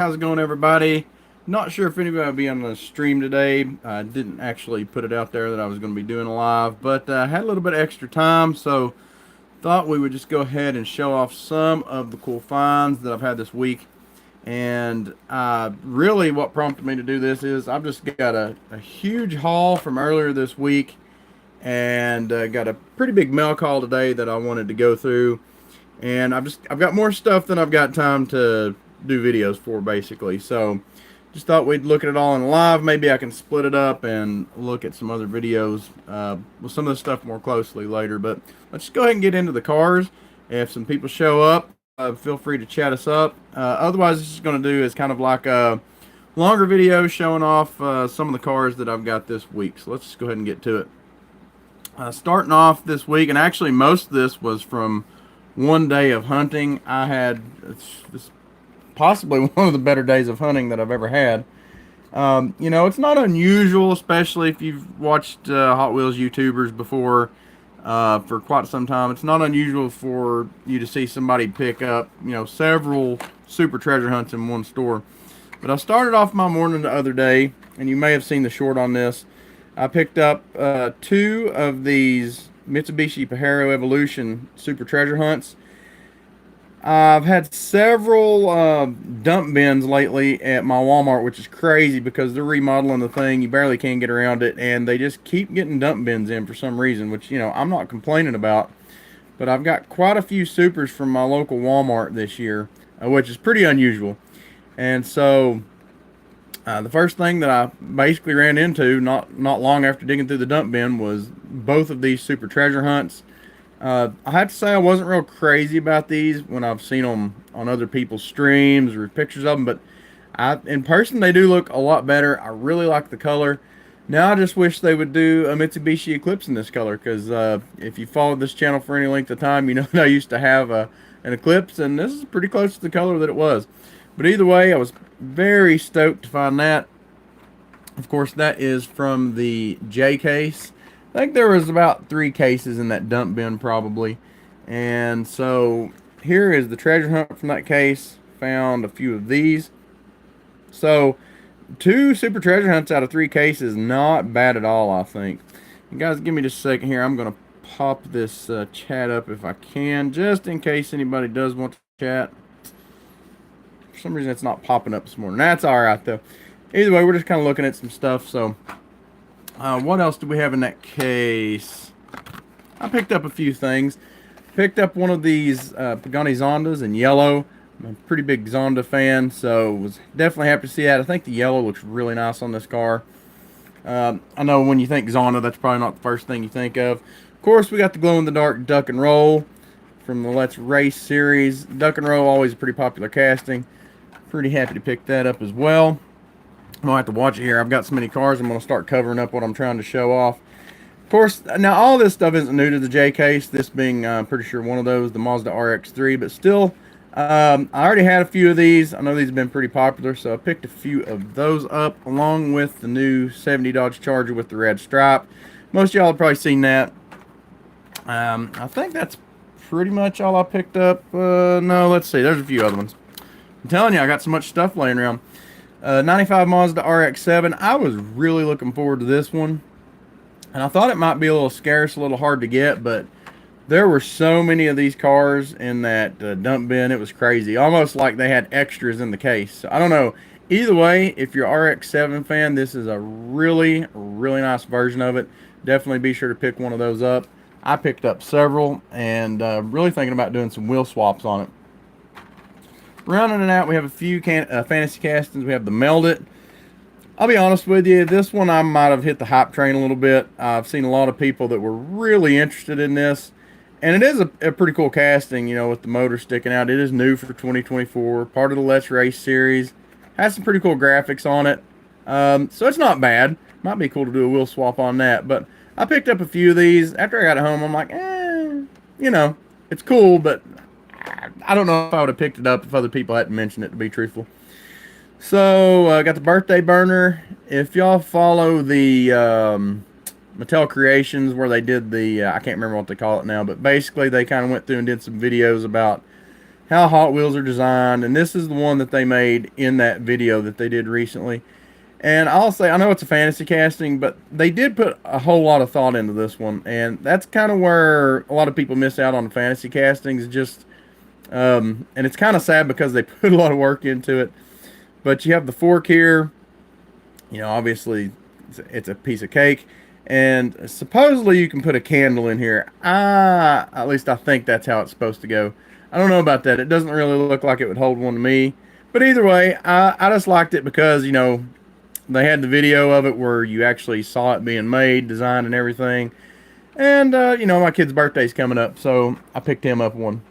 How's it going, everybody? Not sure if anybody will be on the stream today. I didn't actually put it out there that I was going to be doing a live, but I had a little bit of extra time, so thought we would just go ahead and show off some of the cool finds that I've had this week. And really, what prompted me to do this is I've just got a huge haul from earlier this week, and got a pretty big mail call today that I wanted to go through. And I've got more stuff than I've got time to do videos for, basically. So just thought we'd look at it all in live. Maybe I can split it up and look at some other videos with some of the stuff more closely later. But let's just go ahead and get into the cars. If some people show up, feel free to chat us up. Otherwise, what this is going to do is kind of like a longer video showing off some of the cars that I've got this week. So let's just go ahead and get to it. Starting off this week, and actually most of this was from one day of hunting. I had it's possibly one of the better days of hunting that I've ever had. It's not unusual, especially if you've watched Hot Wheels YouTubers before for quite some time. It's not unusual for you to see somebody pick up, several super treasure hunts in one store. But I started off my morning the other day, and you may have seen the short on this. I picked up two of these Mitsubishi Pajero Evolution Super Treasure Hunts. I've had several dump bins lately at my Walmart, which is crazy because they're remodeling the thing. You barely can get around it, and they just keep getting dump bins in for some reason, which, I'm not complaining about. But I've got quite a few supers from my local Walmart this year, which is pretty unusual. And so the first thing that I basically ran into not long after digging through the dump bin was both of these super treasure hunts. I have to say I wasn't real crazy about these when I've seen them on other people's streams or pictures of them, but in person they do look a lot better. I really like the color. Now I just wish they would do a Mitsubishi Eclipse in this color, because if you followed this channel for any length of time, you know that I used to have an Eclipse, and this is pretty close to the color that it was. But either way, I was very stoked to find that. Of course, that is from the J case. I think there was about 3 cases in that dump bin probably. And so here is the treasure hunt from that case. Found a few of these. So 2 super treasure hunts out of 3 cases, not bad at all, I think. You guys, give me just a second here. I'm going to pop this chat up if I can, just in case anybody does want to chat. For some reason it's not popping up this morning. That's alright though. Either way, we're just kind of looking at some stuff. So what else do we have in that case? I picked up a few things. Picked up one of these Pagani Zondas in yellow. I'm a pretty big Zonda fan, so was definitely happy to see that. I think the yellow looks really nice on this car. I know when you think Zonda, that's probably not the first thing you think of. Of course, we got the glow-in-the-dark Duck and Roll from the Let's Race series. Duck and Roll, always a pretty popular casting. Pretty happy to pick that up as well. I'm going to have to watch it here. I've got so many cars, I'm going to start covering up what I'm trying to show off. Of course, now all this stuff isn't new to the J case, this being pretty sure one of those, the Mazda RX-3, but still, I already had a few of these. I know these have been pretty popular, so I picked a few of those up, along with the new 70 Dodge Charger with the red stripe. Most of y'all have probably seen that. I think that's pretty much all I picked up. No, let's see, there's a few other ones. I'm telling you, I got so much stuff laying around. 95 Mazda RX-7. I was really looking forward to this one. And I thought it might be a little scarce, a little hard to get, but there were so many of these cars in that dump bin, it was crazy. Almost like they had extras in the case. So I don't know. Either way, if you're an RX-7 fan, this is a really, really nice version of it. Definitely be sure to pick one of those up. I picked up several, and really thinking about doing some wheel swaps on it. Rounding it out, we have a few fantasy castings. We have the Meld It. I'll be honest with you, this one I might have hit the hype train a little bit. I've seen a lot of people that were really interested in this. And it is a pretty cool casting, with the motor sticking out. It is new for 2024, part of the Let's Race series. Has some pretty cool graphics on it. So it's not bad. Might be cool to do a wheel swap on that. But I picked up a few of these. After I got it home, I'm like, it's cool, but I don't know if I would have picked it up if other people hadn't mentioned it, to be truthful. So, I got the birthday burner. If y'all follow the Mattel Creations, where they did the, I can't remember what they call it now, but basically they kind of went through and did some videos about how Hot Wheels are designed, and this is the one that they made in that video that they did recently. And I'll say, I know it's a fantasy casting, but they did put a whole lot of thought into this one, and that's kind of where a lot of people miss out on the fantasy castings. Just, and it's kind of sad because they put a lot of work into it. But you have the fork here. You know, obviously, it's a piece of cake, and supposedly you can put a candle in here. At least I think that's how it's supposed to go. I don't know about that. It doesn't really look like it would hold one to me. But either way, I just liked it because, you know, they had the video of it where you actually saw it being made, designed, and everything. And, you know, my kid's birthday's coming up, so I picked him up one.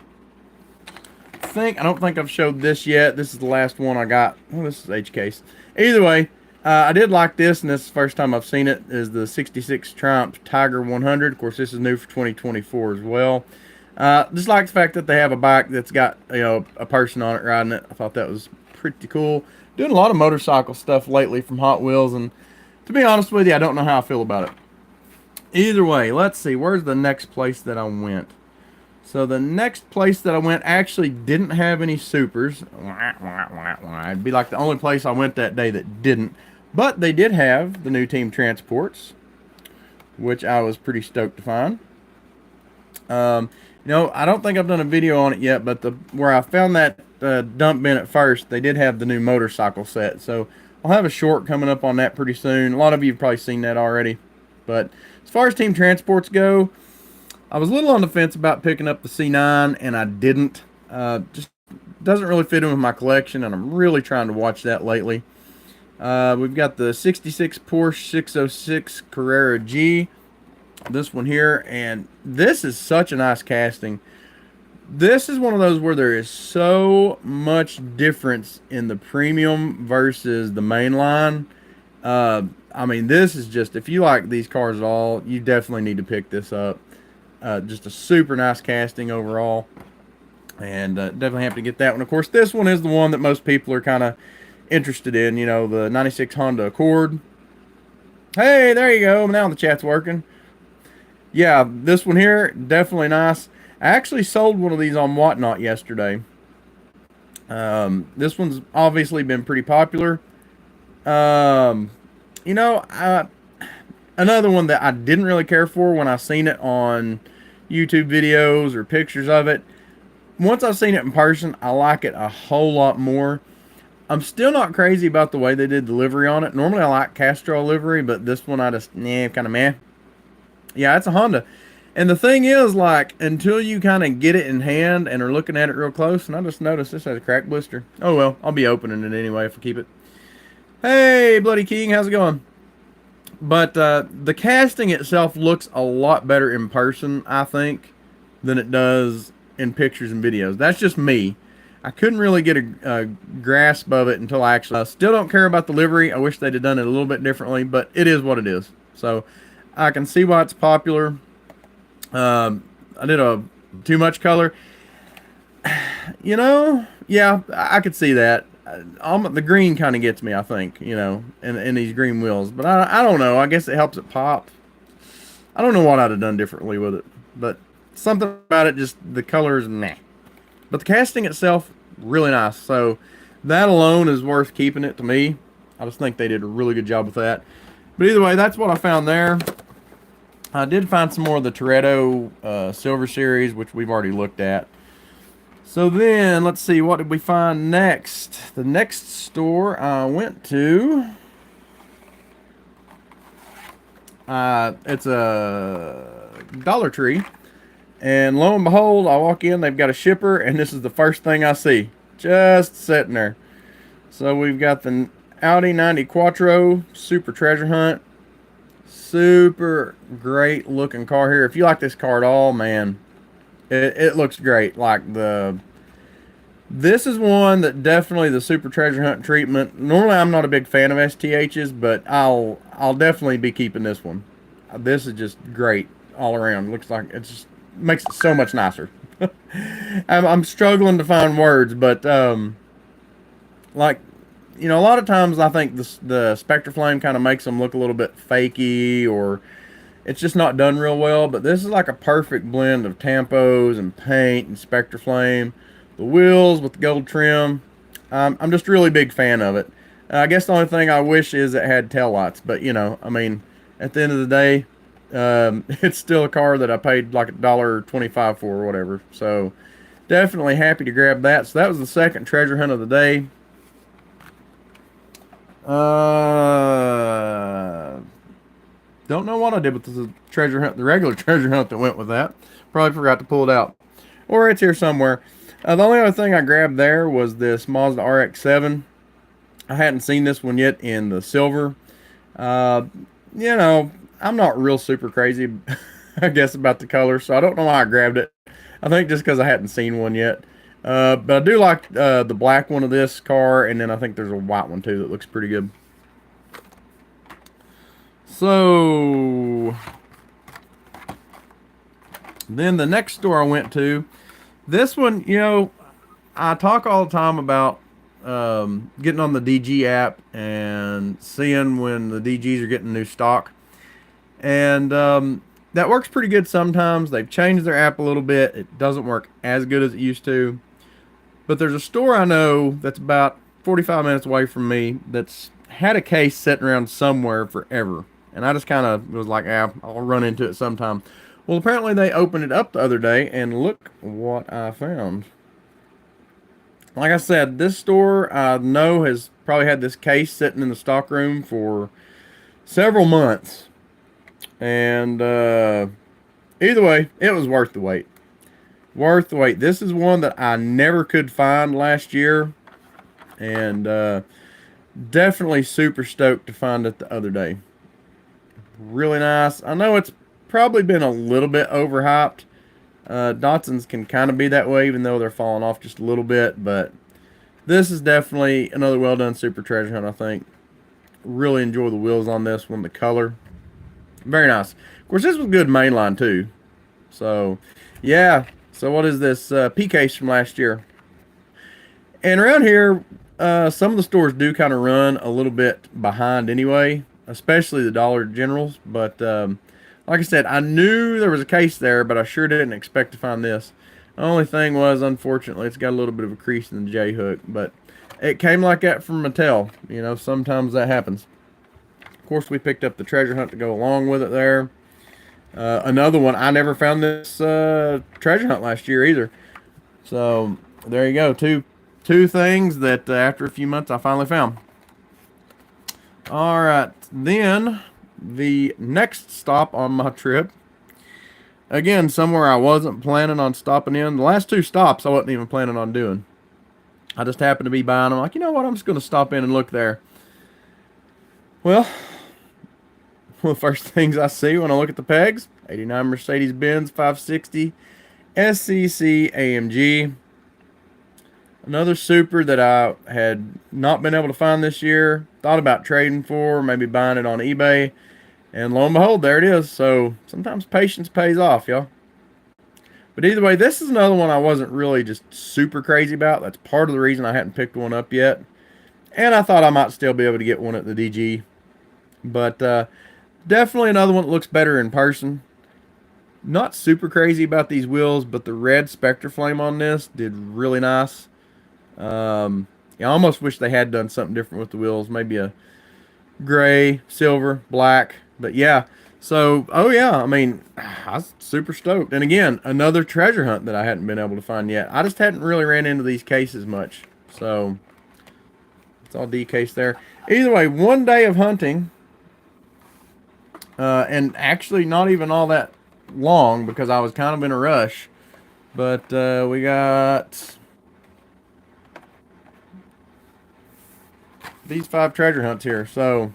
I don't think I've showed this yet. This is the last one I got. Oh, this is H-Case. Either way, I did like this, and this is the first time I've seen it, is the 66 Triumph Tiger 100. Of course, this is new for 2024 as well. Just like the fact that they have a bike that's got, you know, a person on it riding it. I thought that was pretty cool. Doing a lot of motorcycle stuff lately from Hot Wheels, and to be honest with you, I don't know how I feel about it. Either way, let's see. Where's the next place that I went? So the next place that I went actually didn't have any supers. It'd be like the only place I went that day that didn't. But they did have the new Team Transports, which I was pretty stoked to find. You know, I don't think I've done a video on it yet, but where I found that dump bin at first, they did have the new motorcycle set. So I'll have a short coming up on that pretty soon. A lot of you have probably seen that already. But as far as Team Transports go, I was a little on the fence about picking up the C9, and I didn't. Just doesn't really fit in with my collection, and I'm really trying to watch that lately. We've got the 66 Porsche 606 Carrera G. This one here, and this is such a nice casting. This is one of those where there is so much difference in the premium versus the mainline. I mean, this is just, if you like these cars at all, you definitely need to pick this up. Just a super nice casting overall, and definitely happy to get that one. Of course, this one is the one that most people are kind of interested in, you know, the 96 Honda Accord. Hey, there you go. Now the chat's working. Yeah, this one here, definitely nice. I actually sold one of these on Whatnot yesterday. This one's obviously been pretty popular. You know, another one that I didn't really care for when I seen it on YouTube videos or pictures of it. Once I've seen it in person, I like it a whole lot more. I'm still not crazy about the way they did the livery on it. Normally I like Castrol livery, but this one I just, kind of meh. Yeah, it's a Honda. And the thing is, like, until you kind of get it in hand and are looking at it real close, and I just noticed this has a crack blister. Oh well, I'll be opening it anyway if I keep it. Hey, Bloody King, how's it going? But the casting itself looks a lot better in person, I think, than it does in pictures and videos. That's just me. I couldn't really get a grasp of it until I actually... still don't care about the livery. I wish they'd have done it a little bit differently, but it is what it is. So I can see why it's popular. I did a too much color. You know, yeah, I could see that. The green kind of gets me, I think, you know, in these green wheels. But I don't know. I guess it helps it pop. I don't know what I'd have done differently with it. But something about it, just the colors, meh. But the casting itself, really nice. So that alone is worth keeping it to me. I just think they did a really good job with that. But either way, that's what I found there. I did find some more of the Toretto Silver Series, which we've already looked at. So then, let's see, what did we find next? The next store I went to, it's a Dollar Tree. And lo and behold, I walk in, they've got a shipper, and this is the first thing I see. Just sitting there. So we've got the Audi 90 Quattro Super Treasure Hunt. Super great looking car here. If you like this car at all, man, it looks great. Like this is one that definitely the Super Treasure Hunt treatment. Normally I'm not a big fan of STHs, but I'll definitely be keeping this one. This is just great all around. Looks like it just makes it so much nicer. I'm struggling to find words, but like, you know, a lot of times I think the Spectre Flame kind of makes them look a little bit fakey, or it's just not done real well. But this is like a perfect blend of tampos and paint and Spectre Flame. the wheels with the gold trim. I'm just a really big fan of it. I guess the only thing I wish is it had taillights, but you know, I mean, at the end of the day, it's still a car that I paid like $1.25 for or whatever. So definitely happy to grab that. So that was the second treasure hunt of the day. Don't know what I did with the treasure hunt, the regular treasure hunt that went with that. Probably forgot to pull it out. Or it's here somewhere. The only other thing I grabbed there was this Mazda RX-7. I hadn't seen this one yet in the silver. You know, I'm not real super crazy, I guess, about the color, so I don't know why I grabbed it. I think just because I hadn't seen one yet. But I do like the black one of this car, and then I think there's a white one too that looks pretty good. So then the next store I went to, this one, you know, I talk all the time about getting on the DG app and seeing when the DGs are getting new stock. And that works pretty good sometimes. They've changed their app a little bit. It doesn't work as good as it used to. But there's a store I know that's about 45 minutes away from me that's had a case sitting around somewhere forever. And I just kind of was like, yeah, I'll run into it sometime. Well, apparently they opened it up the other day, and look what I found. Like I said, this store I know has probably had this case sitting in the stock room for several months. And either way, it was worth the wait. Worth the wait. This is one that I never could find last year. And definitely super stoked to find it the other day. Really nice. I know it's probably been a little bit overhyped. Datsuns can kind of be that way, even though they're falling off just a little bit. But this is definitely another well done super treasure hunt, I think. Really enjoy the wheels on this one, the color. Very nice. Of course, this was good mainline too. So, yeah. So what is this? P case from last year. And around here, some of the stores do kind of run a little bit behind anyway, especially the Dollar Generals. But like I said, I knew there was a case there, but I sure didn't expect to find this. The only thing was, unfortunately, it's got a little bit of a crease in the J-hook, but it came like that from Mattel. You know, sometimes that happens. Of course, we picked up the treasure hunt to go along with it there. Another one, I never found this treasure hunt last year either. So, there you go. Two things that after a few months I finally found. Alright, then the next stop on my trip, again, somewhere I wasn't planning on stopping in. The last two stops I wasn't even planning on doing. I just happened to be buying them. Like, you know what, I'm just going to stop in and look there. Well, one of the first things I see when I look at the pegs, 89 Mercedes-Benz 560 SCC AMG. Another super that I had not been able to find this year. Thought about trading for, maybe buying it on eBay. And lo and behold, there it is. So sometimes patience pays off, y'all. But either way, this is another one I wasn't really just super crazy about. That's part of the reason I hadn't picked one up yet. And I thought I might still be able to get one at the DG. But definitely another one that looks better in person. Not super crazy about these wheels, but the red Spectre Flame on this did really nice. I almost wish they had done something different with the wheels. Maybe a gray, silver, black. But yeah. So, oh yeah, I mean, I was super stoked. And again, another treasure hunt that I hadn't been able to find yet. I just hadn't really ran into these cases much. So, it's all Diecast there. Either way, one day of hunting. And actually not even all that long because I was kind of in a rush. But we got these 5 treasure hunts here. So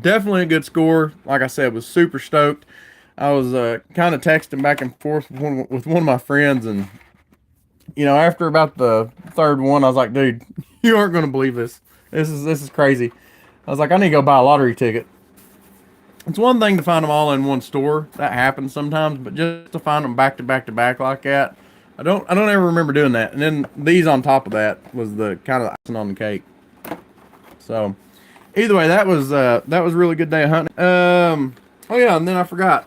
definitely a good score. Like I said, was super stoked. I was kind of texting back and forth with one of my friends, and you know, after about the third one, I was like, dude, you aren't going to believe this. This is crazy. I was like, I need to go buy a lottery ticket. It's one thing to find them all in one store. That happens sometimes, but just to find them back to back to back like that, I don't ever remember doing that. And then these on top of that was the kind of icing on the cake. So, either way, that was a really good day of hunting. Oh yeah, and then I forgot.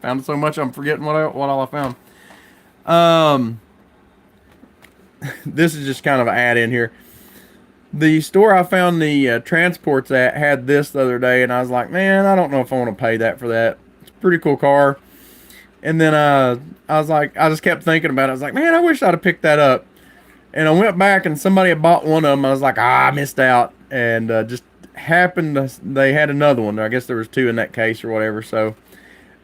Found so much, I'm forgetting what all I found. this is just kind of an add in here. The store I found the transports at had this the other day, and I was like, man, I don't know if I want to pay that for that. It's a pretty cool car. And then I was like, I just kept thinking about it. I was like, man, I wish I'd have picked that up. And I went back, and somebody had bought one of them. I was like, I missed out. And just happened they had another one. I guess there was two in that case or whatever. So,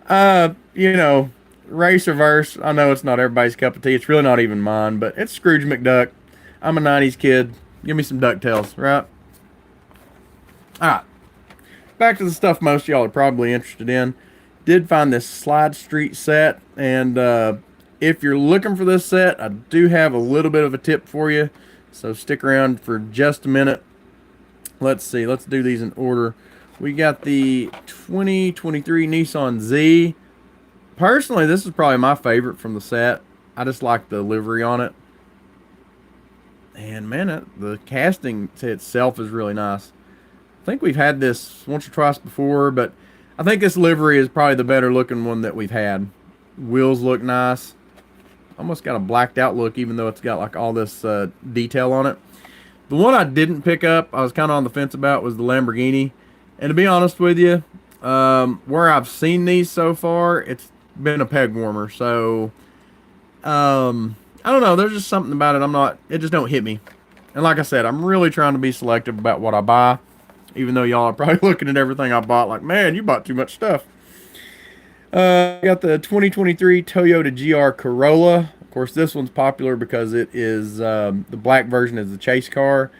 you know, race reverse. I know it's not everybody's cup of tea. It's really not even mine, but it's Scrooge McDuck. I'm a 90s kid. Give me some DuckTales, right? Alright. Back to the stuff most of y'all are probably interested in. Did find this Slide Street set, and if you're looking for this set, I do have a little bit of a tip for you. So stick around for just a minute. Let's see. Let's do these in order. We got the 2023 Nissan Z. Personally, this is probably my favorite from the set. I just like the livery on it. And man, the casting to itself is really nice. I think we've had this once or twice before, but I think this livery is probably the better looking one that we've had. Wheels look nice. Almost got a blacked out look, even though it's got like all this detail on it. The one I didn't pick up, I was kind of on the fence about, was the Lamborghini. And to be honest with you, where I've seen these so far, it's been a peg warmer. So, I don't know. There's just something about it. It just don't hit me. And like I said, I'm really trying to be selective about what I buy. Even though y'all are probably looking at everything I bought like, man, you bought too much stuff. I got the 2023 Toyota GR Corolla. Of course, this one's popular because it is, the black version is the chase car.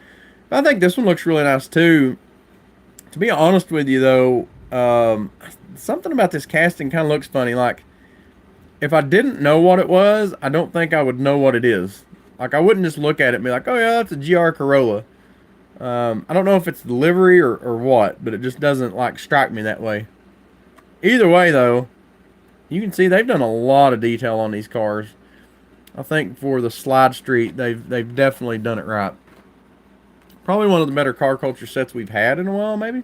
I think this one looks really nice too. To be honest with you though, something about this casting kind of looks funny. Like, if I didn't know what it was, I don't think I would know what it is. Like, I wouldn't just look at it and be like, oh yeah, that's a GR Corolla. I don't know if it's the livery or what, but it just doesn't like strike me that way. Either way though, you can see they've done a lot of detail on these cars. I think for the Slide Street, they've definitely done it right. Probably one of the better car culture sets we've had in a while, maybe.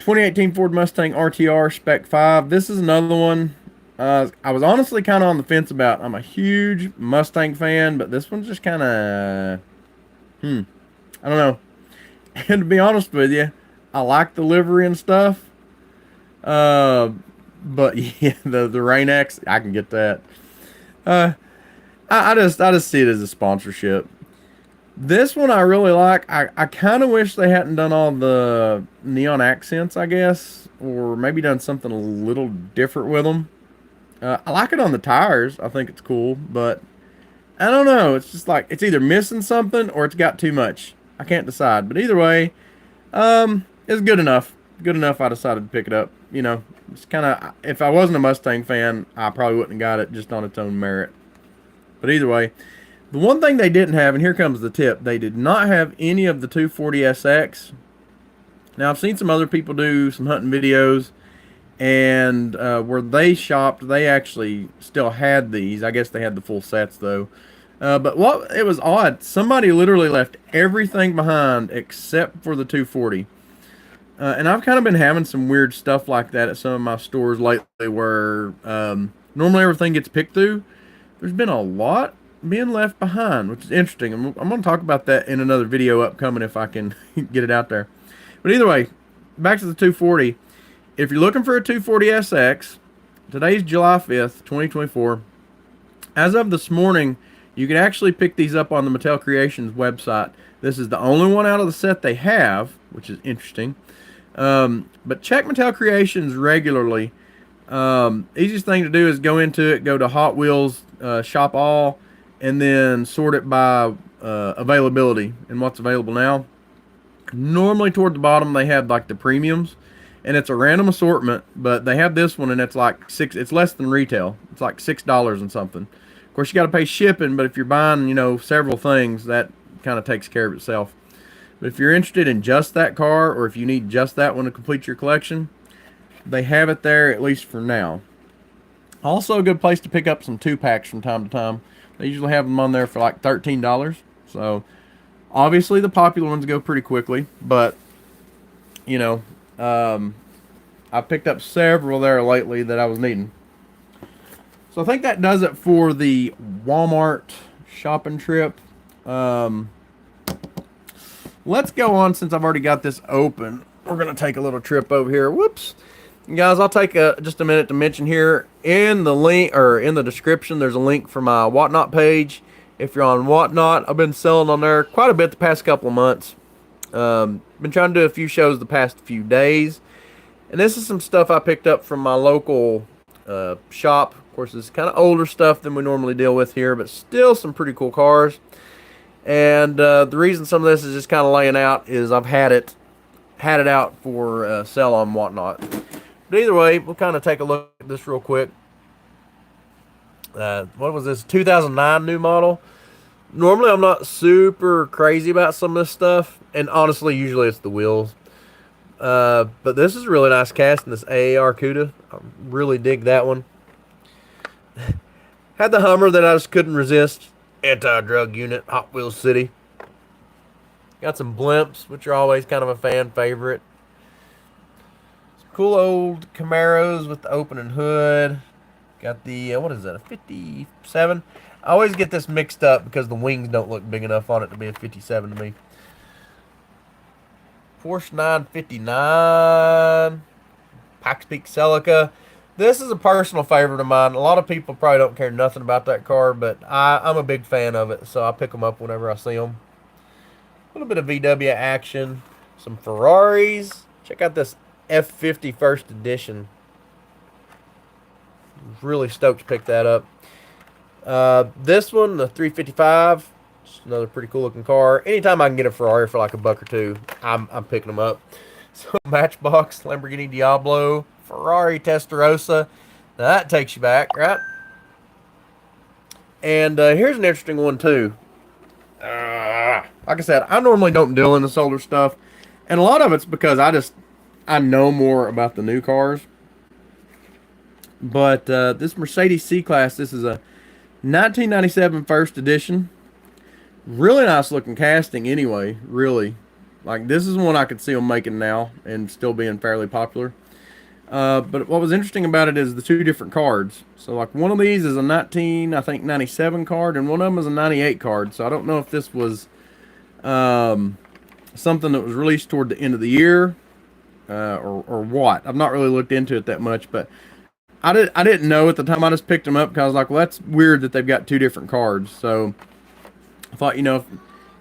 2018 Ford Mustang RTR Spec 5. This is another one I was honestly kind of on the fence about. I'm a huge Mustang fan, but this one's just kind of, I don't know. And to be honest with you, I like the livery and stuff. But yeah, the Rain X, I can get that. I just see it as a sponsorship. This one I really like. I kind of wish they hadn't done all the neon accents, I guess, or maybe done something a little different with them. I like it on the tires. I think it's cool, but I don't know. It's just like it's either missing something or it's got too much. I can't decide. But either way, it's good enough. Good enough. I decided to pick it up. You know, it's kind of, if I wasn't a Mustang fan, I probably wouldn't have got it just on its own merit. But either way, the one thing they didn't have, and here comes the tip, they did not have any of the 240SX. Now, I've seen some other people do some hunting videos, and where they shopped, they actually still had these. I guess they had the full sets, though. But it was odd. Somebody literally left everything behind except for the 240. And I've kind of been having some weird stuff like that at some of my stores lately where normally everything gets picked through. There's been a lot being left behind, which is interesting. I'm going to talk about that in another video upcoming if I can get it out there. But either way, back to the 240. If you're looking for a 240SX, today's July 5th, 2024. As of this morning, you can actually pick these up on the Mattel Creations website. This is the only one out of the set they have, which is interesting. But check Mattel Creations regularly. Easiest thing to do is go into it, go to Hot Wheels, Shop All, and then sort it by availability and what's available now. Normally toward the bottom they have like the premiums, and it's a random assortment, but they have this one and it's like it's less than retail. It's like $6 and something. Of course you got to pay shipping, but if you're buying, several things, that kind of takes care of itself. But if you're interested in just that car, or if you need just that one to complete your collection, they have it there, at least for now. Also a good place to pick up some 2-packs from time to time. They usually have them on there for like $13. So, obviously the popular ones go pretty quickly, but, I picked up several there lately that I was needing. So I think that does it for the Walmart shopping trip. Let's go on, since I've already got this open. We're going to take a little trip over here. Whoops. Guys, I'll take just a minute to mention here in the link, or in the description, there's a link for my Whatnot page. If you're on Whatnot, I've been selling on there quite a bit the past couple of months. Been trying to do a few shows the past few days. And this is some stuff I picked up from my local shop. Of course, it's kind of older stuff than we normally deal with here, but still some pretty cool cars. And the reason some of this is just kind of laying out is I've had it out for sale on Whatnot. But either way, we'll kind of take a look at this real quick. What was this? 2009 new model. Normally, I'm not super crazy about some of this stuff, and honestly, usually it's the wheels. But this is a really nice casting, this AAR CUDA. I really dig that one. Had the Hummer that I just couldn't resist. Anti-drug unit, Hot Wheels City. Got some blimps, which are always kind of a fan favorite. Some cool old Camaros with the opening hood. Got the, what is that, a 57? I always get this mixed up because the wings don't look big enough on it to be a 57 to me. Porsche 959. Pikes Peak Celica. This is a personal favorite of mine. A lot of people probably don't care nothing about that car, but I'm a big fan of it, so I pick them up whenever I see them. A little bit of VW action. Some Ferraris. Check out this F50 First Edition. Really stoked to pick that up. This one, the 355. Just another pretty cool looking car. Anytime I can get a Ferrari for like $1 or $2, I'm picking them up. So Matchbox, Lamborghini Diablo, Ferrari Testarossa. Now that takes you back, right? And here's an interesting one too. Like I said, I normally don't deal in this older stuff, and a lot of it's because I know more about the new cars. But this Mercedes C-Class, this is a 1997 First Edition. Really nice looking casting anyway, really. Like, this is one I could see them making now and still being fairly popular. But what was interesting about it is the two different cards. So, like, one of these is a 97 card, and one of them is a 98 card. So, I don't know if this was something that was released toward the end of the year or what. I've not really looked into it that much, but I didn't know at the time. I just picked them up because I was like, well, that's weird that they've got two different cards. So, I thought, you know,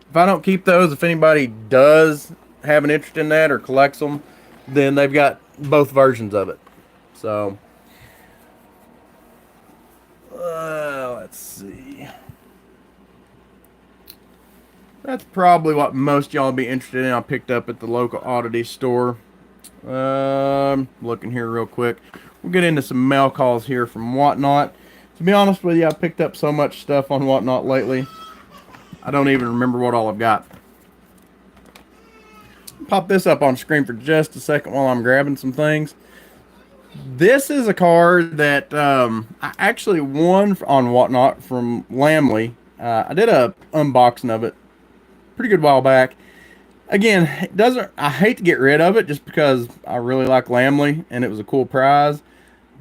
if I don't keep those, if anybody does have an interest in that or collects them, then they've got both versions of it. So, let's see. That's probably what most y'all be interested in. I picked up at the local oddity store. Looking here real quick. We'll get into some mail calls here from Whatnot. To be honest with you, I picked up so much stuff on Whatnot lately, I don't even remember what all I've got. Pop this up on screen for just a second while I'm grabbing some things. This is a car that I actually won on Whatnot from Lamley. I did a unboxing of it pretty good while back. Again, I hate to get rid of it just because I really like Lamley and it was a cool prize.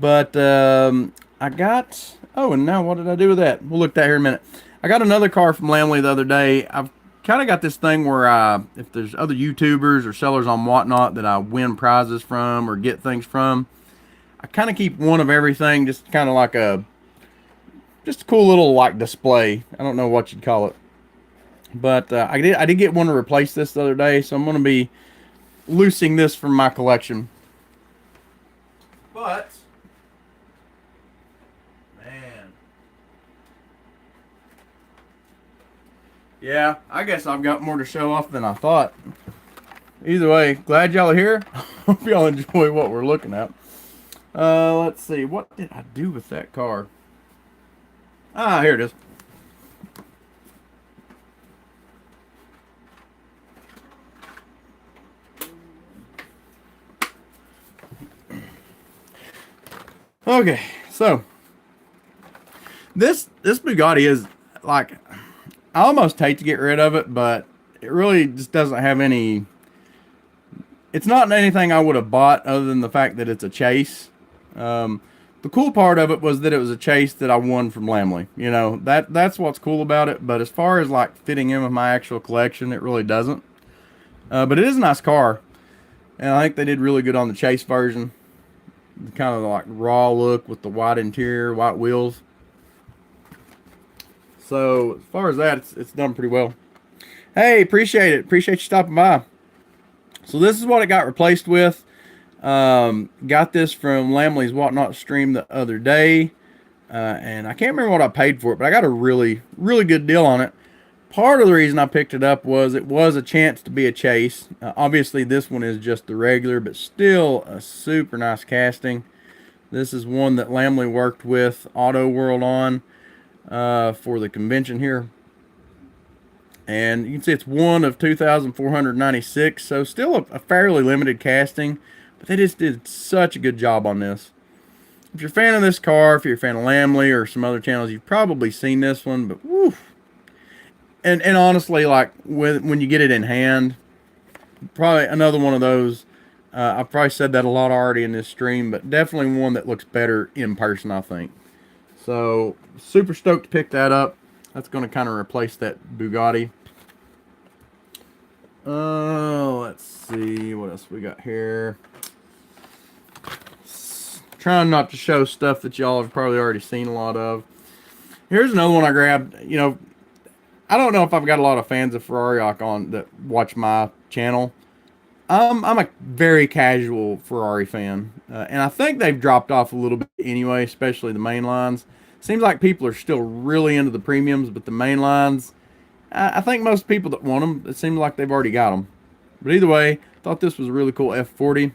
But I got, and now what did I do with that? We'll look at that here in a minute. I got another car from Lamley the other day. I've kind of got this thing where if there's other YouTubers or sellers on Whatnot that I win prizes from or get things from, I kind of keep one of everything, just kind of like just a cool little like display. I don't know what you'd call it. But I did get one to replace this the other day, so I'm going to be loosing this from my collection. But, man, yeah, I guess I've got more to show off than I thought. Either way, glad y'all are here. Hope y'all enjoy what we're looking at. Let's see, what did I do with that car? Here it is. Okay, so this Bugatti is like, I almost hate to get rid of it, but it really just doesn't have any, it's not anything I would have bought other than the fact that it's a chase. The the cool part of it was that it was a chase that I won from Lamley. You know, that's what's cool about it. But as far as like fitting in with my actual collection, it really doesn't. But it is a nice car, and I think they did really good on the chase version. Kind of like raw look with the white interior, white wheels. So as far as that, it's done pretty well. Hey, appreciate it. Appreciate you stopping by. So this is what it got replaced with. Got this from Lamley's Whatnot stream the other day. And I can't remember what I paid for it, but I got a really, really good deal on it. Part of the reason I picked it up was it was a chance to be a chase. Obviously, this one is just the regular, but still a super nice casting. This is one that Lamley worked with Auto World on for the convention here. And you can see it's one of 2,496, so still a fairly limited casting. But they just did such a good job on this. If you're a fan of this car, if you're a fan of Lamley or some other channels, you've probably seen this one, but woo. And honestly, like when you get it in hand, probably another one of those. I've probably said that a lot already in this stream, but definitely one that looks better in person, I think. So super stoked to pick that up. That's going to kind of replace that Bugatti. Let's see what else we got here. Trying not to show stuff that y'all have probably already seen a lot of. Here's another one I grabbed. You know, I don't know if I've got a lot of fans of Ferrari on that watch my channel. I'm a very casual Ferrari fan, and I think they've dropped off a little bit anyway, especially the main lines. Seems like people are still really into the premiums, but the main lines, I think most people that want them, it seems like they've already got them. But either way, thought this was a really cool F40.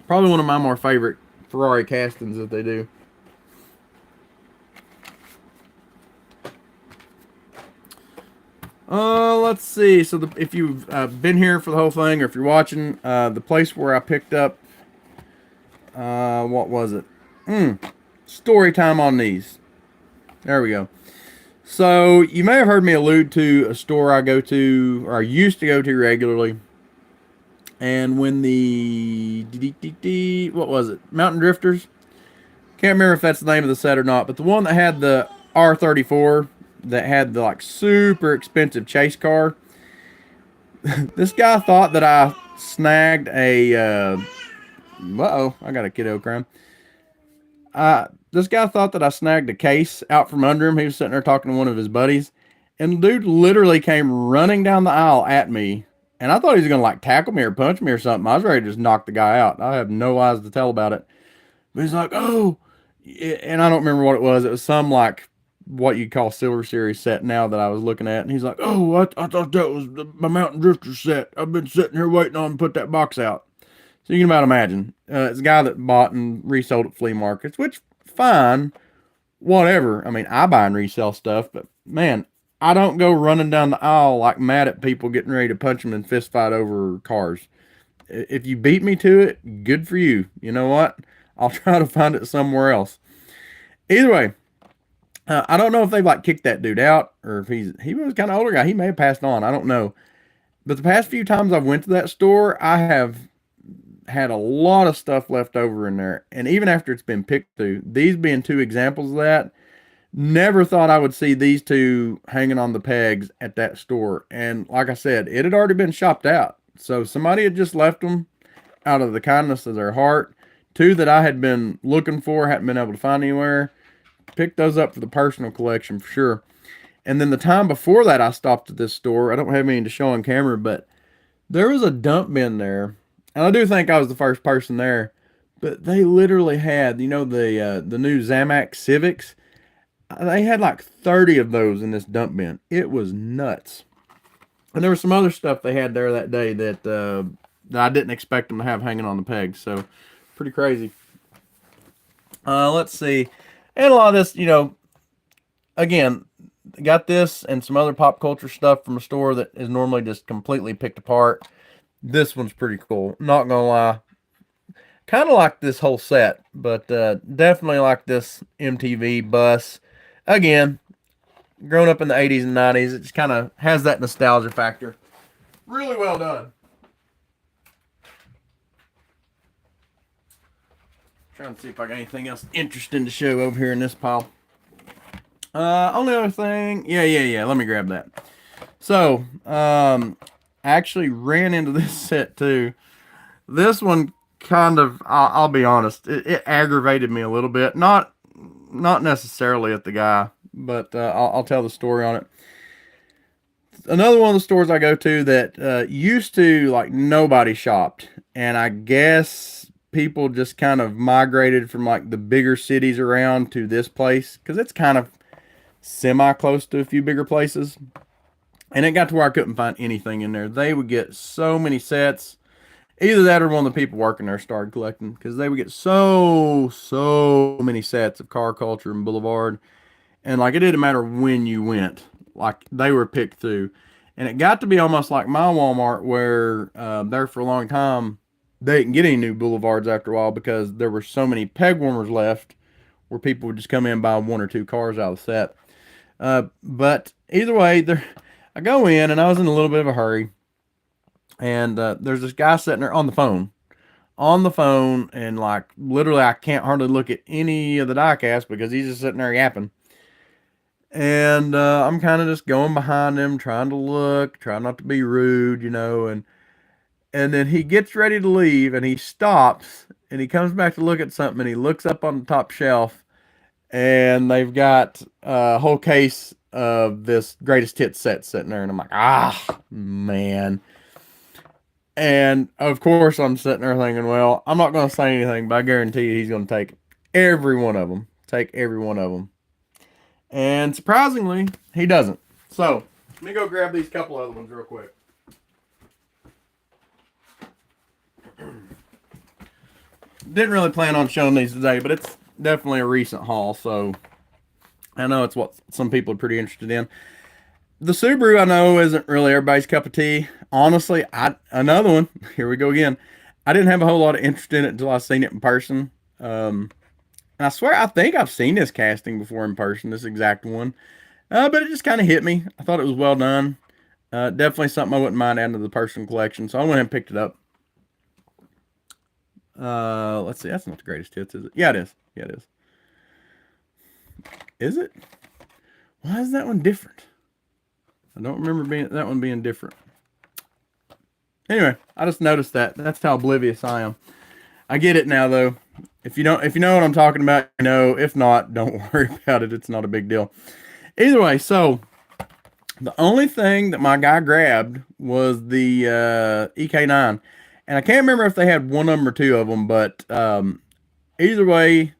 Probably one of my more favorite Ferrari castings that they do. Let's see. So if you've been here for the whole thing, or if you're watching, the place where I picked up, what was it? Story time on these. There we go. So you may have heard me allude to a store I go to, or I used to go to regularly. And when the, what was it? Mountain Drifters? Can't remember if that's the name of the set or not, but the one that had the R34, that had the like super expensive chase car. This guy thought that I snagged a, uh-oh, I got a kiddo crying. This guy thought that I snagged a case out from under him. He was sitting there talking to one of his buddies, and the dude literally came running down the aisle at me, and I thought he was going to like tackle me or punch me or something. I was ready to just knock the guy out. I have no lies to tell about it. But he's like, oh, and I don't remember what it was. It was some like what you call Silver Series set now that I was looking at. And he's like, oh, I thought that was my Mountain Drifter set. I've been sitting here waiting on him to put that box out. So you can about imagine. It's a guy that bought and resold at flea markets, which, fine, whatever. I mean, I buy and resell stuff, but man, I don't go running down the aisle like mad at people getting ready to punch them and fist fight over cars. If you beat me to it, good for you. You know what? I'll try to find it somewhere else. Either way, I don't know if they've like kicked that dude out, or if he was kind of older guy. He may have passed on. I don't know. But the past few times I've went to that store, I have had a lot of stuff left over in there. And even after it's been picked through, these being two examples of that, never thought I would see these two hanging on the pegs at that store. And like I said, it had already been shopped out. So somebody had just left them out of the kindness of their heart. Two that I had been looking for, hadn't been able to find anywhere. Picked those up for the personal collection for sure. And then the time before that, I stopped at this store. I don't have any to show on camera, but there was a dump bin there. And I do think I was the first person there. But they literally had, you know, the new Zamac Civics. They had like 30 of those in this dump bin. It was nuts. And there was some other stuff they had there that day that I didn't expect them to have hanging on the pegs. So, pretty crazy. Let's see. And a lot of this, you know, again, got this and some other pop culture stuff from a store that is normally just completely picked apart. This one's pretty cool. Not gonna lie. Kind of like this whole set, but definitely like this MTV bus. Again, grown up in the 80s and 90s, it just kind of has that nostalgia factor. Really well done. Trying to see if I got anything else interesting to show over here in this pile. Only other thing, yeah. Let me grab that. So, I actually ran into this set too. This one kind of, I'll be honest, it aggravated me a little bit. Not necessarily at the guy, but I'll tell the story on it. Another one of the stores I go to that used to, like, nobody shopped, and I guess people just kind of migrated from like the bigger cities around to this place because it's kind of semi close to a few bigger places. And it got to where I couldn't find anything in there. They would get so many sets. Either that or one of the people working there started collecting because they would get so many sets of Car Culture and Boulevard. And like it didn't matter when you went, like they were picked through. And it got to be almost like my Walmart where there for a long time they didn't get any new Boulevards after a while because there were so many peg warmers left where people would just come in and buy one or two cars out of the set. But either way, I go in and I was in a little bit of a hurry. And there's this guy sitting there on the phone. And like literally I can't hardly look at any of the diecast because he's just sitting there yapping. And I'm kind of just going behind him, trying to look, trying not to be rude, and then he gets ready to leave and he stops and he comes back to look at something and he looks up on the top shelf and they've got a whole case of this greatest hits set sitting there. And I'm like, ah, man. And of course I'm sitting there thinking, well, I'm not going to say anything, but I guarantee you he's going to take every one of them. And surprisingly, he doesn't. So let me go grab these couple other ones real quick. Didn't really plan on showing these today, but it's definitely a recent haul, so I know it's what some people are pretty interested in. The Subaru, I know, isn't really everybody's cup of tea. Honestly, another one. Here we go again. I didn't have a whole lot of interest in it until I seen it in person. And I swear, I think I've seen this casting before in person, this exact one. But it just kind of hit me. I thought it was well done. Definitely something I wouldn't mind adding to the personal collection, so I went ahead and picked it up. Let's see. That's not the greatest hits, is it? Yeah, it is. Is it? Why is that one different? I don't remember that one being different. Anyway, I just noticed that. That's how oblivious I am. I get it now, though. If you know what I'm talking about, you know. If not, don't worry about it. It's not a big deal. Either way, so the only thing that my guy grabbed was the EK9. And I can't remember if they had one of them or two of them, but either way,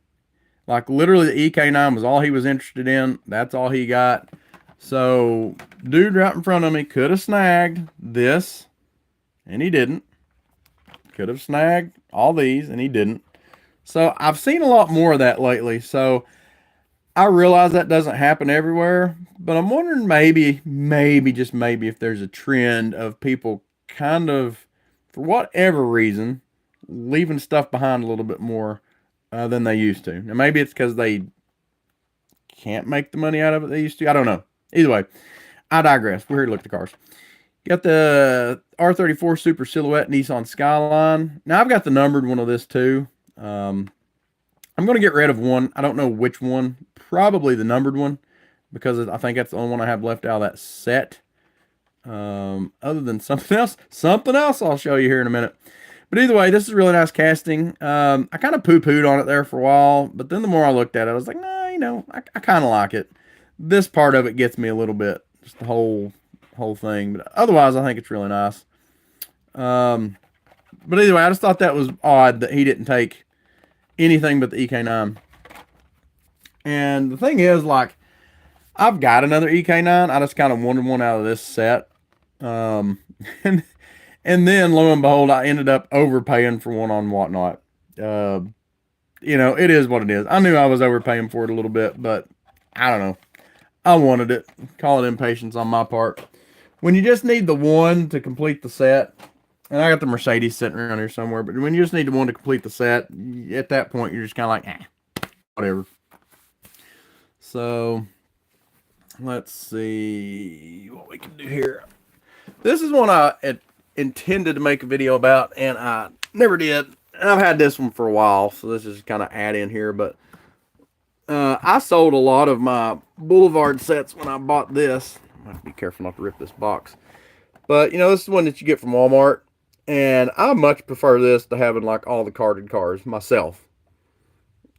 like literally the EK9 was all he was interested in. That's all he got. So, dude right in front of me could have snagged this, and he didn't. Could have snagged all these, and he didn't. So, I've seen a lot more of that lately. So, I realize that doesn't happen everywhere, but I'm wondering maybe, just maybe, if there's a trend of people kind of, for whatever reason, leaving stuff behind a little bit more than they used to. Now, maybe it's because they can't make the money out of it they used to. I don't know. Either way, I digress. We're here to look at the cars. Got the R34 Super Silhouette Nissan Skyline. Now, I've got the numbered one of this too. I'm going to get rid of one. I don't know which one. Probably the numbered one, because I think that's the only one I have left out of that set. Other than something else I'll show you here in a minute. But either way, this is really nice casting. I kind of poo-pooed on it there for a while, but then the more I looked at it, I was like, nah, I kind of like it. This part of it gets me a little bit, just the whole thing. But otherwise, I think it's really nice. But either way, I just thought that was odd that he didn't take anything but the EK9. And the thing is, like, I've got another EK9. I just kind of wanted one out of this set. And then, lo and behold, I ended up overpaying for one on Whatnot. It is what it is. I knew I was overpaying for it a little bit, but I don't know. I wanted it. Call it impatience on my part. When you just need the one to complete the set, and I got the Mercedes sitting around here somewhere, but when you just need the one to complete the set, at that point, you're just kind of like, whatever. So, let's see what we can do here. This is one I intended to make a video about, and I never did. And I've had this one for a while, so this is kind of add in here. But I sold a lot of my Boulevard sets when I bought this. I have to be careful not to rip this box. But you know, this is one that you get from Walmart, and I much prefer this to having like all the carded cars myself.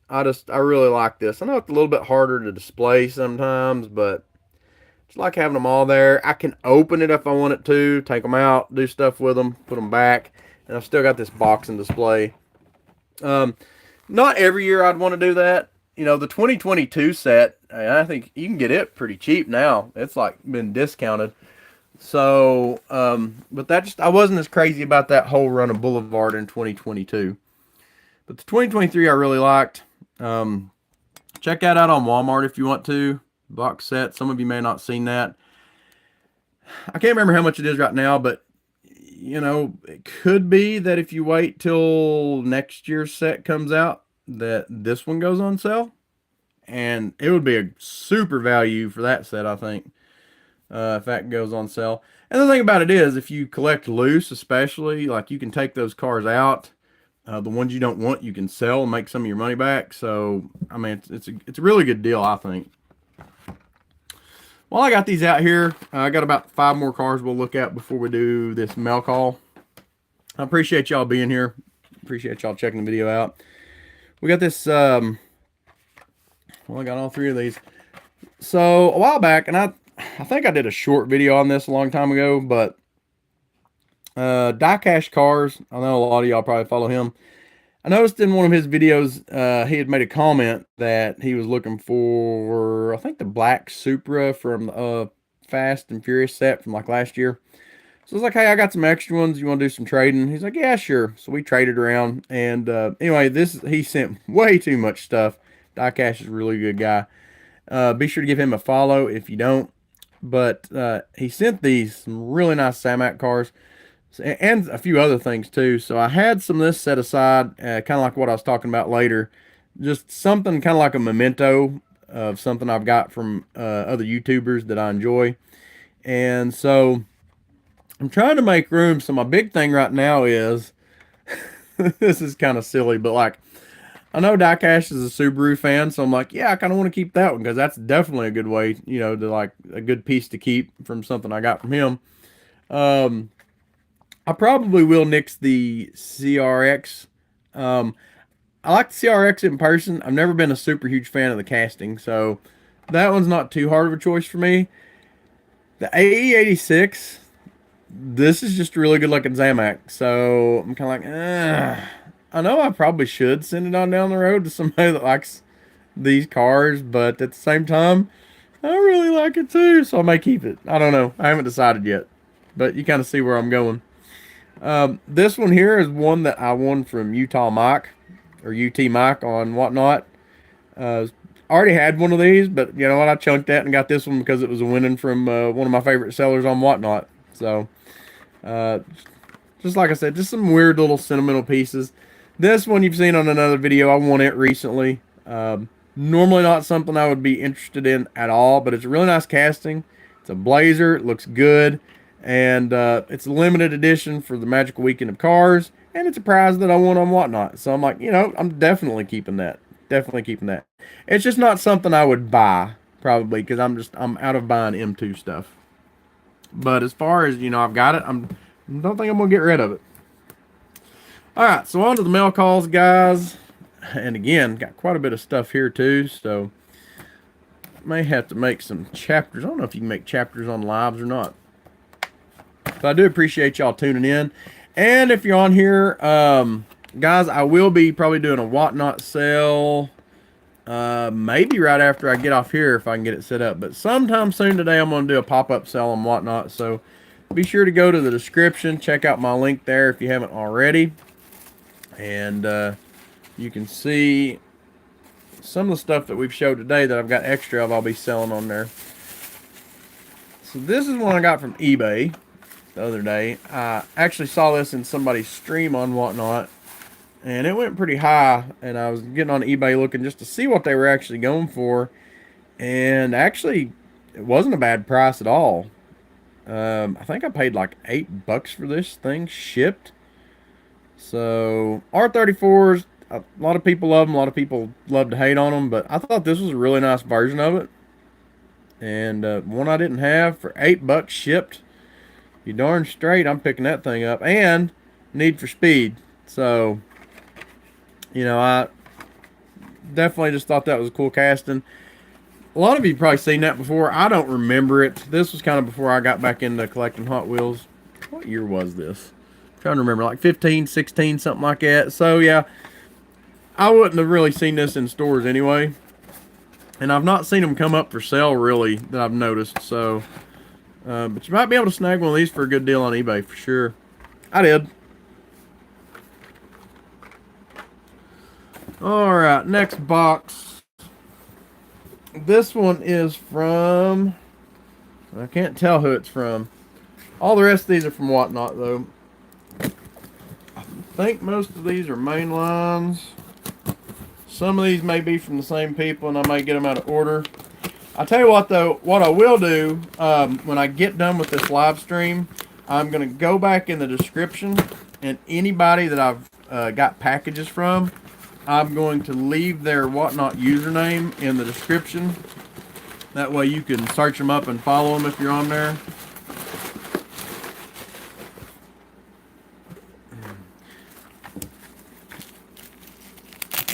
I really like this. I know it's a little bit harder to display sometimes, but just like having them all there. I can open it if I want it to, take them out, do stuff with them, put them back, and I've still got this box and display. Not every year I'd want to do that. You know, the 2022 set, I think you can get it pretty cheap now. It's like been discounted. So, but that just, I wasn't as crazy about that whole run of Boulevard in 2022. But the 2023 I really liked. Check that out on Walmart if you want to. Box set. Some of you may not have seen that. I can't remember how much it is right now, but you know, it could be that if you wait till next year's set comes out, that this one goes on sale. And it would be a super value for that set, I think, if that goes on sale. And the thing about it is, if you collect loose, especially, like you can take those cars out. The ones you don't want, you can sell and make some of your money back. So, I mean, it's a really good deal, I think. Well, I got these out here. I got about 5 more cars we'll look at before we do this mail call. I appreciate y'all being here. Appreciate y'all checking the video out. We got this, well, I got all 3 of these. So, a while back, and I think I did a short video on this a long time ago, but Diecast Cars, I know a lot of y'all probably follow him. I noticed in one of his videos, he had made a comment that he was looking for, I think, the black Supra from Fast and Furious set from like last year. So I was like, hey, I got some extra ones. You want to do some trading? He's like, yeah, sure. So we traded around. And anyway, he sent way too much stuff. Diecast is a really good guy. Be sure to give him a follow if you don't. But he sent these some really nice Samac cars and a few other things too. So I had some of this set aside, kind of like what I was talking about later. Just something kind of like a memento of something I've got from other YouTubers that I enjoy. And so I'm trying to make room. So my big thing right now is, this is kind of silly, but like, I know Diecast is a Subaru fan, so I'm like, yeah, I kind of want to keep that one because that's definitely a good way, you know, to like a good piece to keep from something I got from him. I probably will nix the CRX. I like the CRX in person. I've never been a super huge fan of the casting, so that one's not too hard of a choice for me. The AE86, this is just a really good looking Zamac, so I'm kind of like, I know I probably should send it on down the road to somebody that likes these cars, but at the same time, I really like it too, so I may keep it. I don't know. I haven't decided yet, but you kind of see where I'm going. This one here is one that I won from Utah Mike, or UT Mike on Whatnot. Already had one of these, but you know what? I chunked that and got this one because it was a winning from one of my favorite sellers on Whatnot. So, just like I said, just some weird little sentimental pieces. This one you've seen on another video. I won it recently. Normally not something I would be interested in at all, but it's a really nice casting. It's a Blazer. It looks good. And it's a limited edition for the Magical Weekend of Cars. And it's a prize that I won on Whatnot. So I'm like, you know, I'm definitely keeping that. Definitely keeping that. It's just not something I would buy, probably, because I'm out of buying M2 stuff. But as far as, you know, I've got it, I don't think I'm going to get rid of it. Alright, so on to the mail calls, guys. And again, got quite a bit of stuff here, too. So, may have to make some chapters. I don't know if you can make chapters on lives or not. But I do appreciate y'all tuning in. And if you're on here, guys, I will be probably doing a Whatnot sale. Maybe right after I get off here if I can get it set up. But sometime soon today, I'm going to do a pop-up sale on Whatnot. So be sure to go to the description. Check out my link there if you haven't already. And you can see some of the stuff that we've showed today that I've got extra of. I'll be selling on there. So this is one I got from eBay the other day. I actually saw this in somebody's stream on Whatnot, and it went pretty high, and I was getting on eBay looking just to see what they were actually going for, and actually it wasn't a bad price at all. I think I paid like $8 for this thing shipped. So R34s, a lot of people love them. A lot of people love to hate on them, but I thought this was a really nice version of it. And one I didn't have for $8 shipped. You darn straight, I'm picking that thing up. And Need for Speed. So, I definitely just thought that was a cool casting. A lot of you probably seen that before. I don't remember it. This was kind of before I got back into collecting Hot Wheels. What year was this? I'm trying to remember, like 15, 16, something like that. So, yeah, I wouldn't have really seen this in stores anyway. And I've not seen them come up for sale, really, that I've noticed. So, but you might be able to snag one of these for a good deal on eBay, for sure. I did. Alright, next box. This one is from... I can't tell who it's from. All the rest of these are from Whatnot, though. I think most of these are main lines. Some of these may be from the same people, and I may get them out of order. I'll tell you what, though. What I will do, when I get done with this live stream, I'm going to go back in the description, and anybody that I've got packages from, I'm going to leave their Whatnot username in the description. That way you can search them up and follow them if you're on there.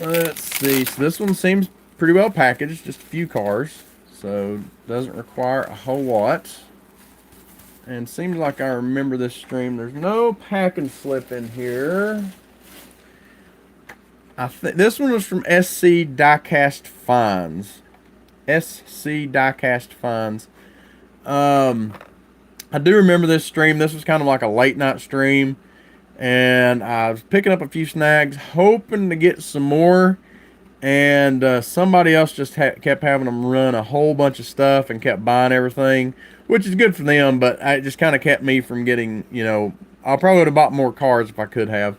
Let's see. So this one seems pretty well packaged. Just a few cars. So doesn't require a whole lot. And seems like I remember this stream. There's no pack and flip in here. I think this one was from Scdiecastfinds. Scdiecastfinds. I do remember this stream. This was kind of like a late night stream. And I was picking up a few snags, hoping to get some more. And somebody else just kept having them run a whole bunch of stuff and kept buying everything, which is good for them, but it just kind of kept me from getting, I probably would have bought more cars if I could have.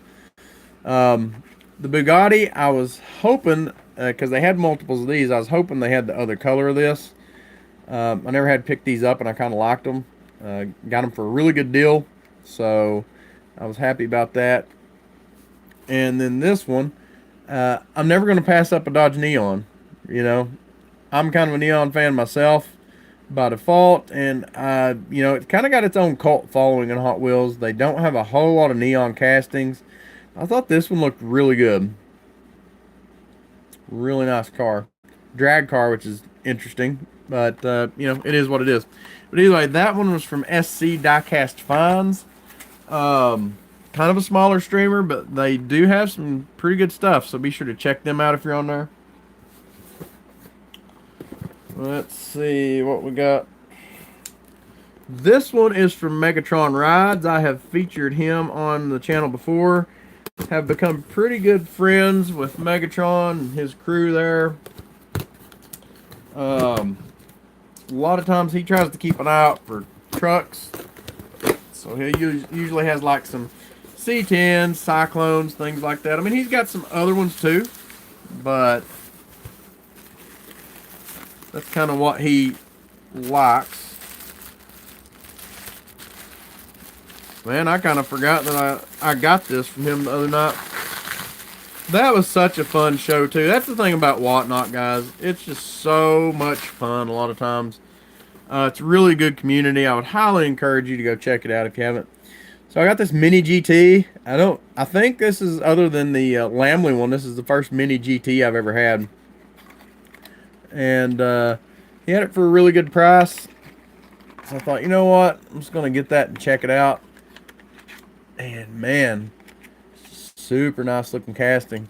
The Bugatti, I was hoping, because they had multiples of these, I was hoping they had the other color of this. I never had picked these up, and I kind of liked them. Got them for a really good deal, so I was happy about that. And then this one, I'm never going to pass up a Dodge Neon. I'm kind of a Neon fan myself by default, and it's kind of got its own cult following in Hot Wheels. They don't have a whole lot of Neon castings. I thought this one looked really good. Really nice car. Drag car, which is interesting, but it is what it is. But anyway, that one was from Scdiecastfinds. Kind of a smaller streamer, but they do have some pretty good stuff, so be sure to check them out if you're on there. Let's see what we got. This one is from Megatron Rides. I have featured him on the channel before. Have become pretty good friends with Megatron and his crew there. A lot of times he tries to keep an eye out for trucks. So he usually has like some C10s, Cyclones, things like that. I mean, he's got some other ones too, but that's kind of what he likes. Man, I kind of forgot that I got this from him the other night. That was such a fun show too. That's the thing about Whatnot, guys. It's just so much fun a lot of times. It's a really good community. I would highly encourage you to go check it out if you haven't. So I got this mini GT. I think this is, other than the Lamley one, this is the first mini GT I've ever had. And he had it for a really good price. So I thought, you know what? I'm just going to get that and check it out. And man, super nice looking casting.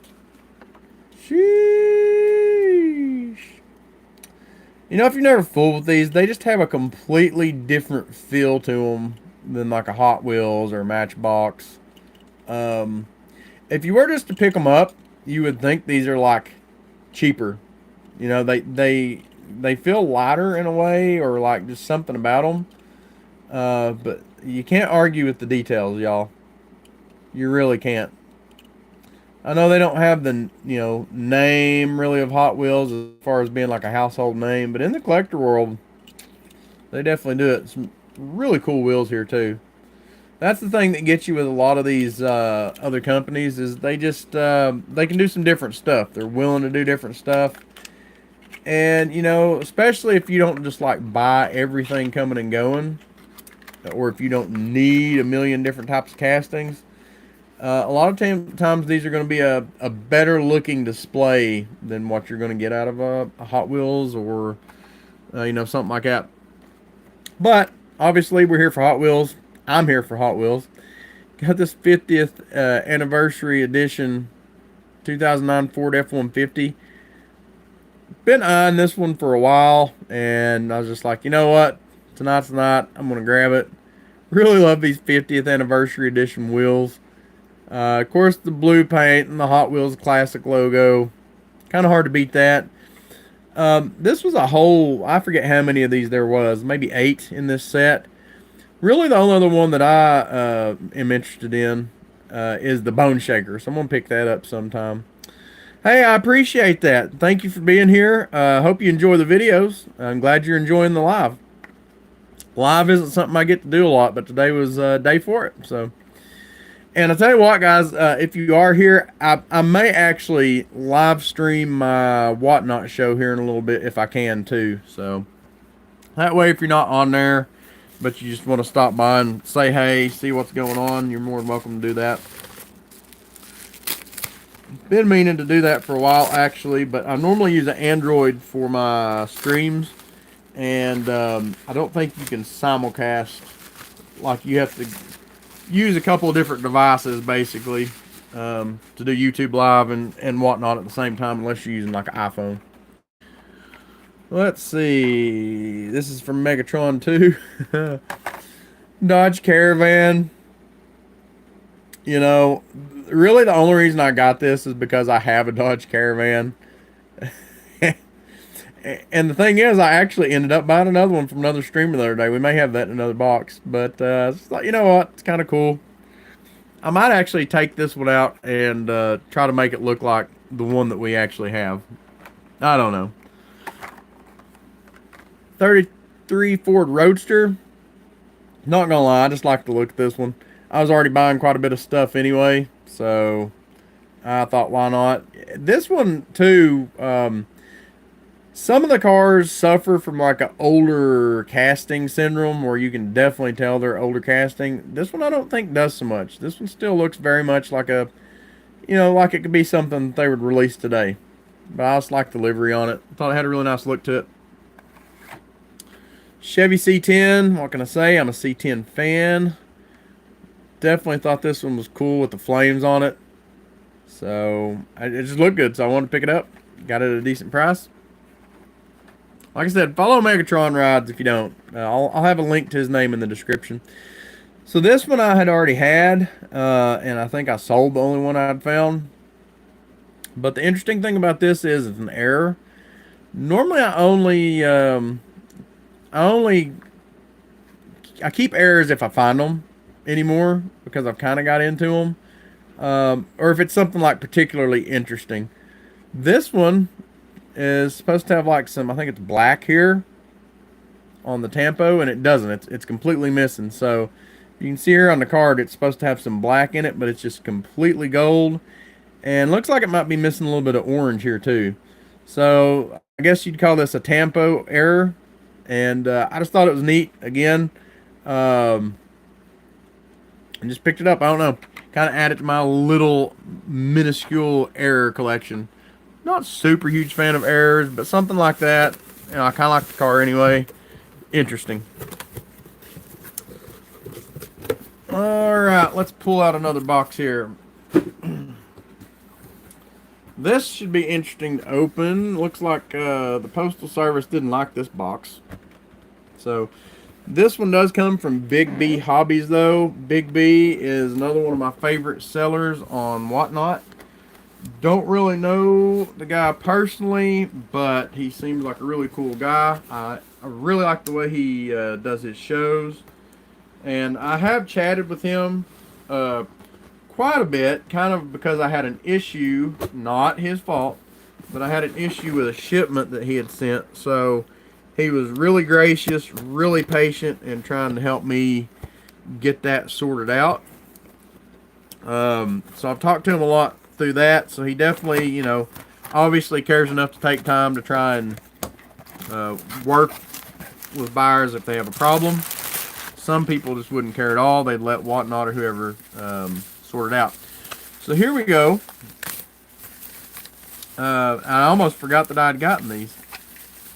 Sheesh. If you've never fooled with these, they just have a completely different feel to them than like a Hot Wheels or a Matchbox. If you were just to pick them up, you would think these are like cheaper. They feel lighter in a way, or like just something about them. But you can't argue with the details, y'all. You really can't. I know they don't have the name really of Hot Wheels as far as being like a household name, but in the collector world, they definitely do it. Some really cool wheels here too. That's the thing that gets you with a lot of these other companies is they just they can do some different stuff. They're willing to do different stuff, and you know, especially if you don't just like buy everything coming and going, or if you don't need a million different types of castings. A lot of times these are going to be a better looking display than what you're going to get out of a Hot Wheels or you know, something like that. But obviously we're here for Hot Wheels. I'm here for Hot Wheels. Got this 50th anniversary edition 2009 Ford F-150. Been eyeing this one for a while, and I was just like, you know what? Tonight's the night. I'm going to grab it. Really love these 50th anniversary edition wheels. Of course, the blue paint and the Hot Wheels Classic logo. Kind of hard to beat that. This was a whole, I forget how many of these there was, maybe 8 in this set. Really, the only other one that I am interested in is the Bone Shaker. So I'm going to pick that up sometime. Hey, I appreciate that. Thank you for being here. Hope you enjoy the videos. I'm glad you're enjoying the live. Live isn't something I get to do a lot, but today was a day for it. So, and I tell you what, guys, if you are here, I may actually live stream my Whatnot show here in a little bit if I can too. So that way, if you're not on there, but you just want to stop by and say hey, see what's going on, you're more than welcome to do that. Been meaning to do that for a while actually, but I normally use an Android for my streams, and I don't think you can simulcast. Like, you have to use a couple of different devices basically to do YouTube Live and Whatnot at the same time, unless you're using like an iPhone. Let's see. This is from Megatron 2. Dodge Caravan. You know, really the only reason I got this is because I have a Dodge Caravan. And the thing is, I actually ended up buying another one from another streamer the other day. We may have that in another box. But it's like, you know what? It's kind of cool. I might actually take this one out and try to make it look like the one that we actually have. I don't know. 33 Ford Roadster. Not gonna lie, I just like the look of this one. I was already buying quite a bit of stuff anyway, so I thought, why not? This one too, some of the cars suffer from like an older casting syndrome, where you can definitely tell they're older casting. This one I don't think does so much. This one still looks very much like a, you know, like it could be something that they would release today. But I just like the livery on it. Thought it had a really nice look to it. Chevy C10, what can I say? I'm a C10 fan. Definitely thought this one was cool with the flames on it. So, it just looked good, so I wanted to pick it up. Got it at a decent price. Like I said, follow Megatron Rides if you don't. I'll have a link to his name in the description. So this one I had already had, and I think I sold the only one I'd found. But the interesting thing about this is it's an error. Normally I keep errors if I find them anymore, because I've kind of got into them, or if it's something like particularly interesting. This one is supposed to have like some, I think it's black here on the tampo, and it doesn't. It's completely missing. So you can see here on the card it's supposed to have some black in it, but it's just completely gold, and looks like it might be missing a little bit of orange here too. So I guess you'd call this a tampo error, and I just thought it was neat again. And just picked it up. I don't know. Kind of added to my little minuscule error collection. Not super huge fan of errors, but something like that. You know, I kind of like the car anyway. Interesting. Alright, let's pull out another box here. This should be interesting to open. Looks like the Postal Service didn't like this box. So, this one does come from Big B Hobbies, though. Big B is another one of my favorite sellers on Whatnot. Don't really know the guy personally, but he seems like a really cool guy. I really like the way he does his shows. And I have chatted with him quite a bit, kind of because I had an issue, not his fault, but I had an issue with a shipment that he had sent. So he was really gracious, really patient in trying to help me get that sorted out. So I've talked to him a lot through that. So he definitely, you know, obviously cares enough to take time to try and work with buyers if they have a problem. Some people just wouldn't care at all. They'd let Whatnot or whoever sort it out. So here we go. I almost forgot that I had gotten these.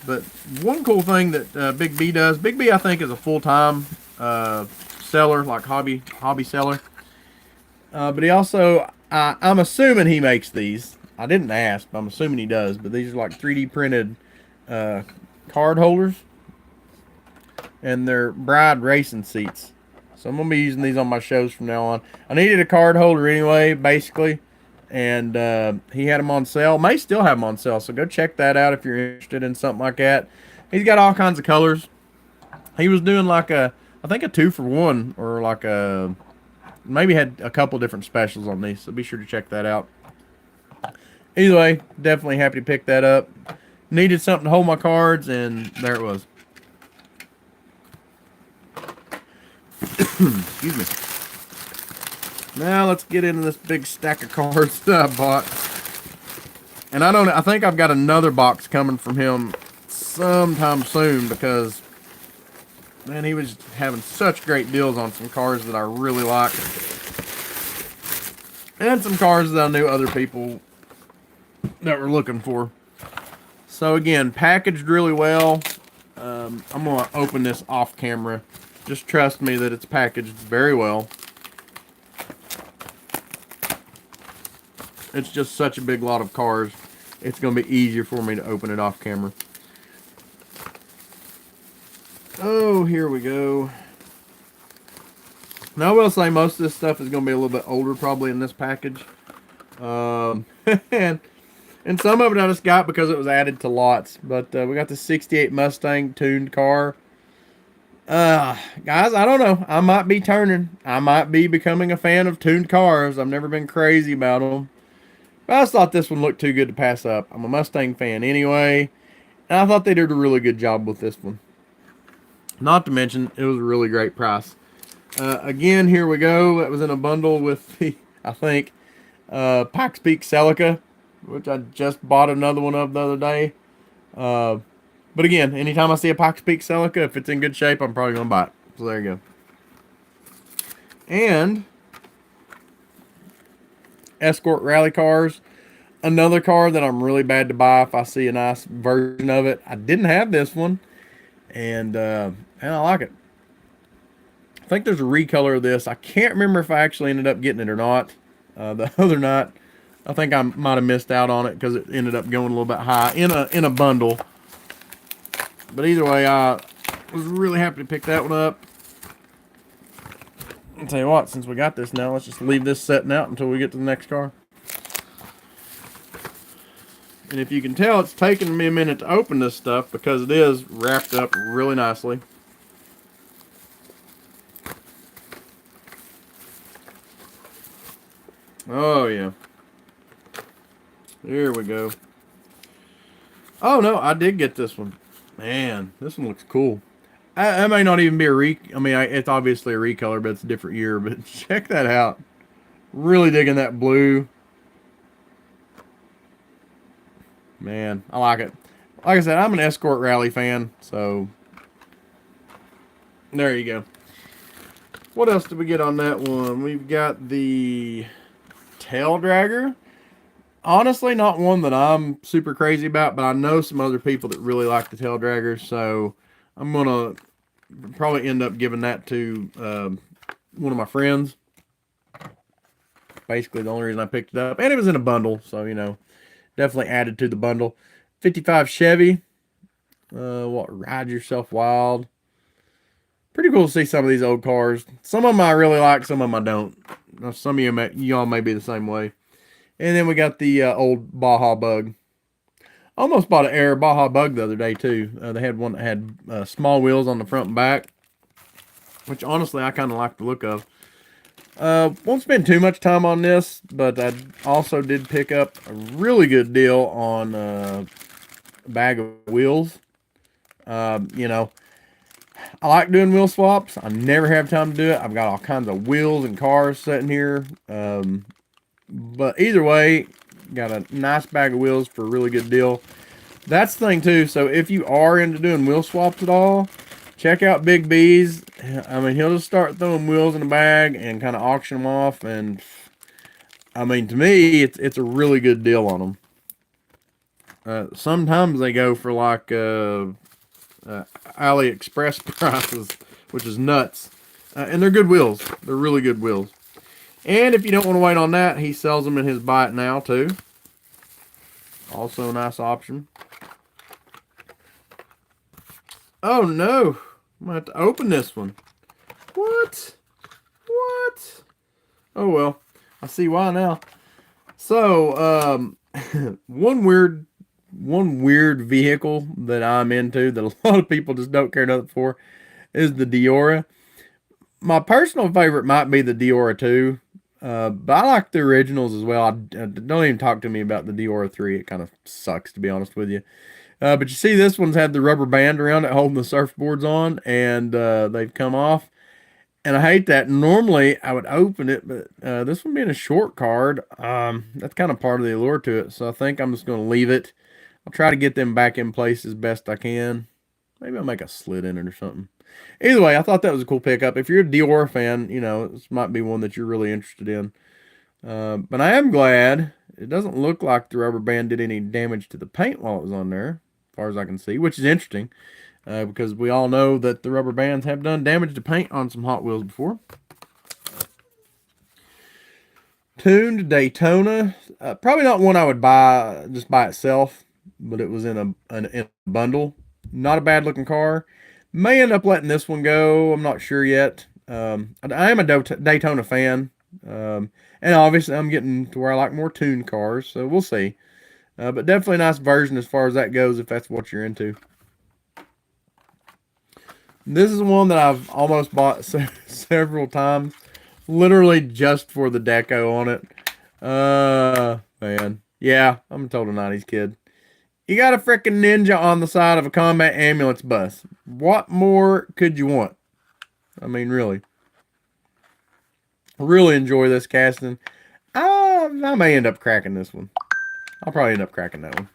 But one cool thing that Big B does, Big B I think is a full-time seller, like hobby seller. But he also, I'm assuming he makes these. I didn't ask, but I'm assuming he does. But these are like 3D printed card holders. And they're bride racing seats. So I'm going to be using these on my shows from now on. I needed a card holder anyway, basically. And he had them on sale. May still have them on sale. So go check that out if you're interested in something like that. He's got all kinds of colors. He was doing like I think a 2-for-1, or like maybe had a couple different specials on these. So be sure to check that out. Either way, definitely happy to pick that up. Needed something to hold my cards, and there it was. Excuse me. Now let's get into this big stack of cards that I bought. And I think I've got another box coming from him sometime soon, because man, he was having such great deals on some cars that I really like. And some cars that I knew other people that were looking for. So again, packaged really well. I'm going to open this off camera. Just trust me that it's packaged very well. It's just such a big lot of cars. It's going to be easier for me to open it off camera. Oh, here we go. Now I will say most of this stuff is going to be a little bit older probably in this package. And some of it I just got because it was added to lots. But we got the 68 Mustang tuned car. Guys, I don't know. I might be turning. I might be becoming a fan of tuned cars. I've never been crazy about them. But I just thought this one looked too good to pass up. I'm a Mustang fan anyway. And I thought they did a really good job with this one. Not to mention, it was a really great price. Again, here we go. That was in a bundle with the, I think, Pikes Peak Celica, which I just bought another one of the other day. But again, anytime I see a Pikes Peak Celica, if it's in good shape, I'm probably going to buy it. So there you go. And Escort Rally Cars. Another car that I'm really bad to buy if I see a nice version of it. I didn't have this one. And I like it. I think there's a recolor of this. I can't remember if I actually ended up getting it or not. The other night, I think I might have missed out on it because it ended up going a little bit high in a bundle. But either way, I was really happy to pick that one up. I'll tell you what, since we got this now, let's just leave this setting out until we get to the next car. And if you can tell, it's taking me a minute to open this stuff because it is wrapped up really nicely. Oh, yeah. Here we go. Oh, no, I did get this one. Man, this one looks cool. I may not even be it's obviously a recolor, but it's a different year. But check that out. Really digging that blue. Man, I like it. Like I said, I'm an Escort Rally fan, so there you go. What else did we get on that one? We've got the Tail Dragger. Honestly, not one that I'm super crazy about, but I know some other people that really like the Tail Dragger, so I'm going to probably end up giving that to one of my friends. Basically, the only reason I picked it up. And it was in a bundle, so, you know, definitely added to the bundle. 55 Chevy. Ride Yourself Wild. Pretty cool to see some of these old cars. Some of them I really like, some of them I don't. Some of y'all may be the same way. And then we got the old Baja Bug. Almost bought an Air Baja Bug the other day, too. They had one that had small wheels on the front and back, which honestly I kind of like the look of. Won't spend too much time on this, but I also did pick up a really good deal on a bag of wheels. You know, I like doing wheel swaps. I never have time to do it. I've got all kinds of wheels and cars sitting here. But either way, got a nice bag of wheels for a really good deal. That's the thing too. So if you are into doing wheel swaps at all, check out Big B's. I mean, he'll just start throwing wheels in a bag and kind of auction them off. And I mean, to me, it's a really good deal on them. Sometimes they go for like AliExpress prices, which is nuts. And they're good wheels. They're really good wheels. And if you don't want to wait on that, he sells them in his Buy It Now too. Also a nice option. Oh no. I'm going to have to open this one. What? What? Oh well. I see why now. So, one weird vehicle that I'm into that a lot of people just don't care nothing for is the Diora. My personal favorite might be the Diora 2, but I like the originals as well. Don't even talk to me about the Diora 3. It kind of sucks, to be honest with you. But you see, this one's had the rubber band around it holding the surfboards on, and they've come off. And I hate that. Normally, I would open it, but this one being a short card, that's kind of part of the allure to it. So I think I'm just going to leave it. I'll try to get them back in place as best I can. Maybe I'll make a slit in it or something. Either way, I thought that was a cool pickup. If you're a Dior fan, you know, this might be one that you're really interested in. But I am glad it doesn't look like the rubber band did any damage to the paint while it was on there, as far as I can see, which is interesting. Because we all know that the rubber bands have done damage to paint on some Hot Wheels before. Tuned Daytona. Probably not one I would buy just by itself, but it was in a bundle. Not a bad looking car. May end up letting this one go. I'm not sure yet. I am a Daytona fan. And obviously I'm getting to where I like more tuned cars, so we'll see. But definitely a nice version as far as that goes if that's what you're into. This is one that I've almost bought several times, literally just for the deco on it. Man. Yeah, I'm a total 90s kid. You got a freaking ninja on the side of a combat ambulance bus. What more could you want? I mean, really. Really enjoy this casting. I may end up cracking this one. I'll probably end up cracking that one.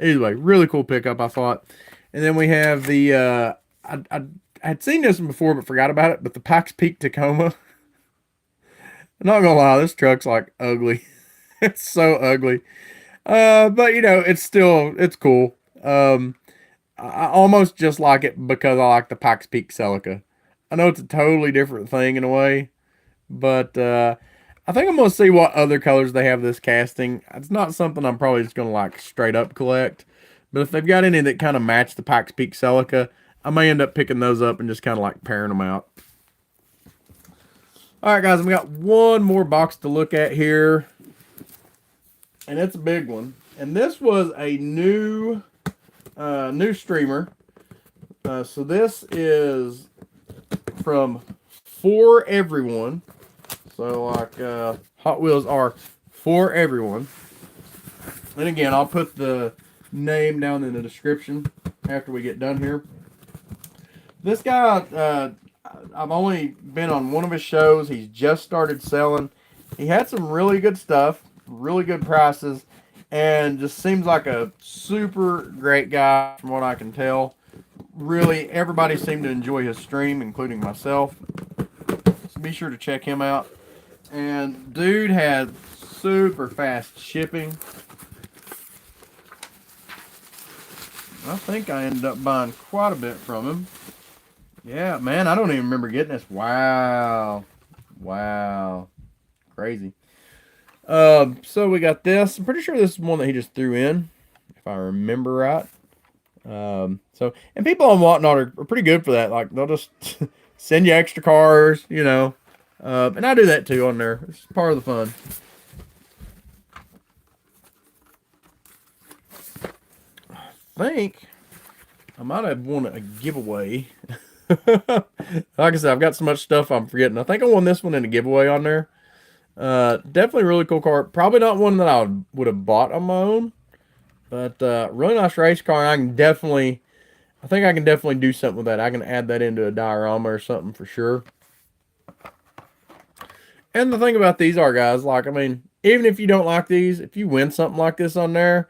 Either way, really cool pickup, I thought. And then we have the, I had seen this one before but forgot about it, but the Pikes Peak Tacoma. I'm not gonna lie, this truck's like ugly. It's so ugly. But you know, it's cool. I almost just like it because I like the Pikes Peak Celica. I know it's a totally different thing in a way, but I think I'm gonna see what other colors they have this casting. It's not something I'm probably just gonna like straight up collect, but if they've got any that kind of match the Pikes Peak Celica, I may end up picking those up and just kind of like pairing them out. All right, guys, we got one more box to look at here, and it's a big one. And this was a new streamer. So this is from Foreveryone. So like Hot Wheels are for everyone. And again, I'll put the name down in the description after we get done here. This guy, I've only been on one of his shows. He's just started selling. He had some really good stuff, really good prices, and just seems like a super great guy from what I can tell. Really, everybody seemed to enjoy his stream, including myself. So be sure to check him out. And dude had super fast shipping. I think I ended up buying quite a bit from him. Yeah, man, I don't even remember getting this. Wow. Wow. Crazy. So we got this. I'm pretty sure this is one that he just threw in, if I remember right. And people on Whatnot are pretty good for that. Like, they'll just send you extra cars, you know. And I do that too on there. It's part of the fun. I think I might have won a giveaway. Like I said, I've got so much stuff I'm forgetting. I think I won this one in a giveaway on there. Definitely a really cool car. Probably not one that I would have bought on my own. But really nice race car. I can definitely I think I can definitely do something with that. I can add that into a diorama or something for sure. And the thing about these are, guys, like, I mean, even if you don't like these, if you win something like this on there,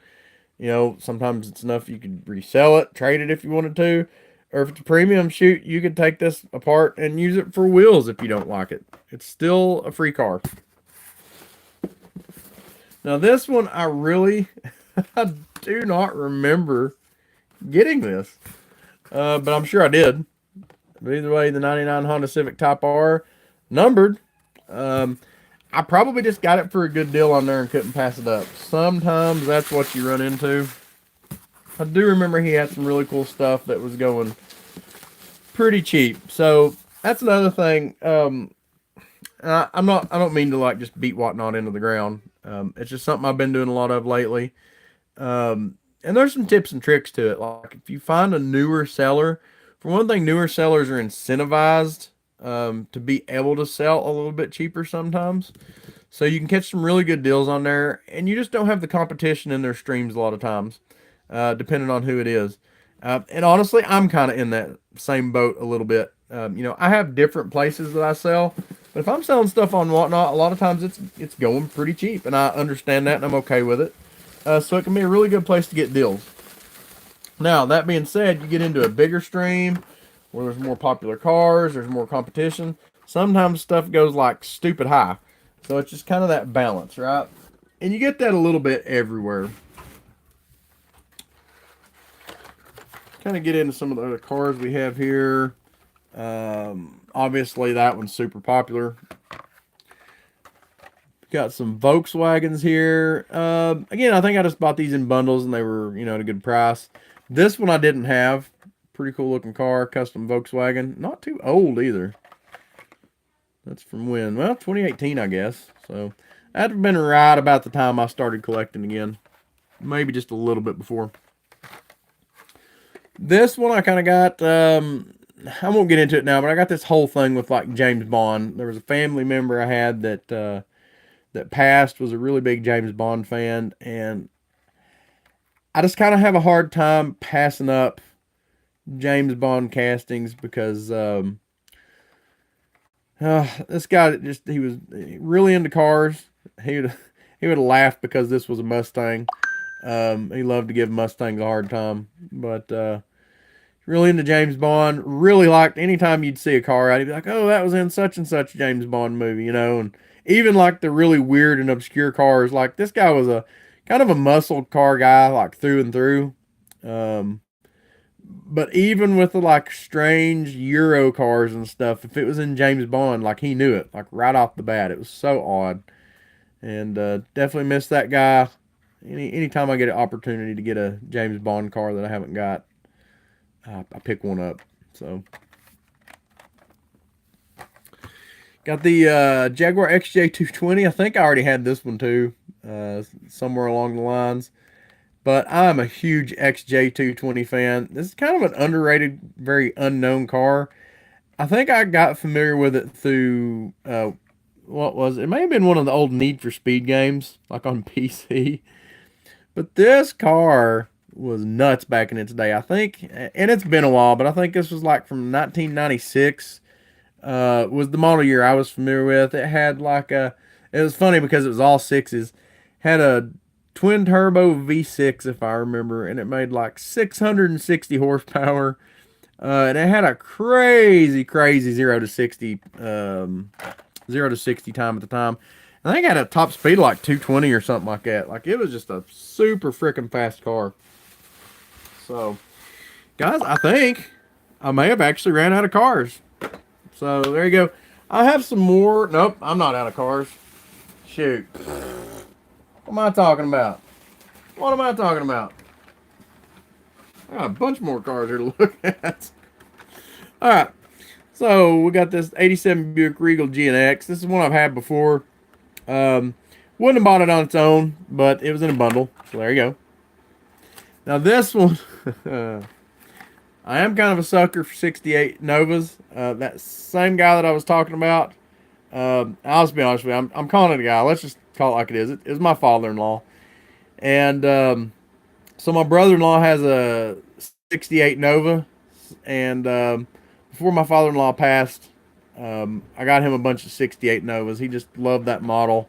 you know, sometimes it's enough you could resell it, trade it if you wanted to. Or if it's a premium, shoot, you could take this apart and use it for wheels if you don't like it. It's still a free car. Now, this one, I really, I do not remember getting this. But I'm sure I did. But either way, the 99 Honda Civic Type R, numbered. Um, I probably just got it for a good deal on there and couldn't pass it up. Sometimes that's what you run into. I do remember he had some really cool stuff that was going pretty cheap. So that's another thing. I don't mean to like just beat whatnot into the ground. It's just something I've been doing a lot of lately. And there's some tips and tricks to it. Like if you find a newer seller, for one thing, newer sellers are incentivized to be able to sell a little bit cheaper sometimes. So you can catch some really good deals on there, and you just don't have the competition in their streams a lot of times, depending on who it is. And honestly, I'm kind of in that same boat a little bit. You know, I have different places that I sell, but if I'm selling stuff on Whatnot, a lot of times it's going pretty cheap, and I understand that, and I'm okay with it. So it can be a really good place to get deals. Now, that being said, you get into a bigger stream where there's more popular cars, there's more competition. Sometimes stuff goes like stupid high. So it's just kind of that balance, right? And you get that a little bit everywhere. Kind of get into some of the other cars we have here. Obviously, that one's super popular. Got some Volkswagens here. Again, I think I just bought these in bundles and they were, you know, at a good price. This one I didn't have. Pretty cool looking car, custom Volkswagen. Not too old either. That's from when? Well, 2018, I guess. So that'd have been right about the time I started collecting again. Maybe just a little bit before. This one I kind of got, I won't get into it now, but I got this whole thing with like James Bond. There was a family member I had that passed, was a really big James Bond fan, and I just kind of have a hard time passing up James Bond castings because this guy he was really into cars. He would laugh because this was a Mustang. He loved to give Mustangs a hard time, but really into James Bond. Really liked anytime you'd see a car out, he'd be like, "Oh, that was in such and such James Bond movie," you know. And even like the really weird and obscure cars, like this guy was a kind of a muscle car guy, like through and through. Um, but even with the like strange Euro cars and stuff, if it was in James Bond, like he knew it, like right off the bat. It was so odd, and definitely miss that guy. Anytime I get an opportunity to get a James Bond car that I haven't got, I pick one up. So got the Jaguar XJ220. I think I already had this one too, somewhere along the lines. But I'm a huge XJ220 fan. This is kind of an underrated, very unknown car. I think I got familiar with it through what was it? It may have been one of the old Need for Speed games, like on PC. But this car was nuts back in its day. I think, and it's been a while, but I think this was like from 1996. Was the model year I was familiar with. It had like a. It was funny because it was all sixes. Had a twin turbo V6 if I remember, and it made like 660 horsepower. And it had a crazy 0 to 60 time at the time. I think it had a top speed of like 220 or something like that. Like it was just a super freaking fast car. So, guys, I think I may have actually ran out of cars. So there you go. I have some more. Nope, I'm not out of cars. Shoot. What am I talking about? What am I talking about? I got a bunch more cars here to look at. All right. So we got this 87 Buick Regal GNX. This is one I've had before. Wouldn't have bought it on its own, but it was in a bundle. So there you go. Now this one, I am kind of a sucker for 68 Novas. That same guy that I was talking about. I'll just be honest with you. I'm calling it a guy. Let's just call it like it is. It was my father-in-law. And so my brother-in-law has a '68 Nova, and before my father-in-law passed, I got him a bunch of '68 Novas. He just loved that model,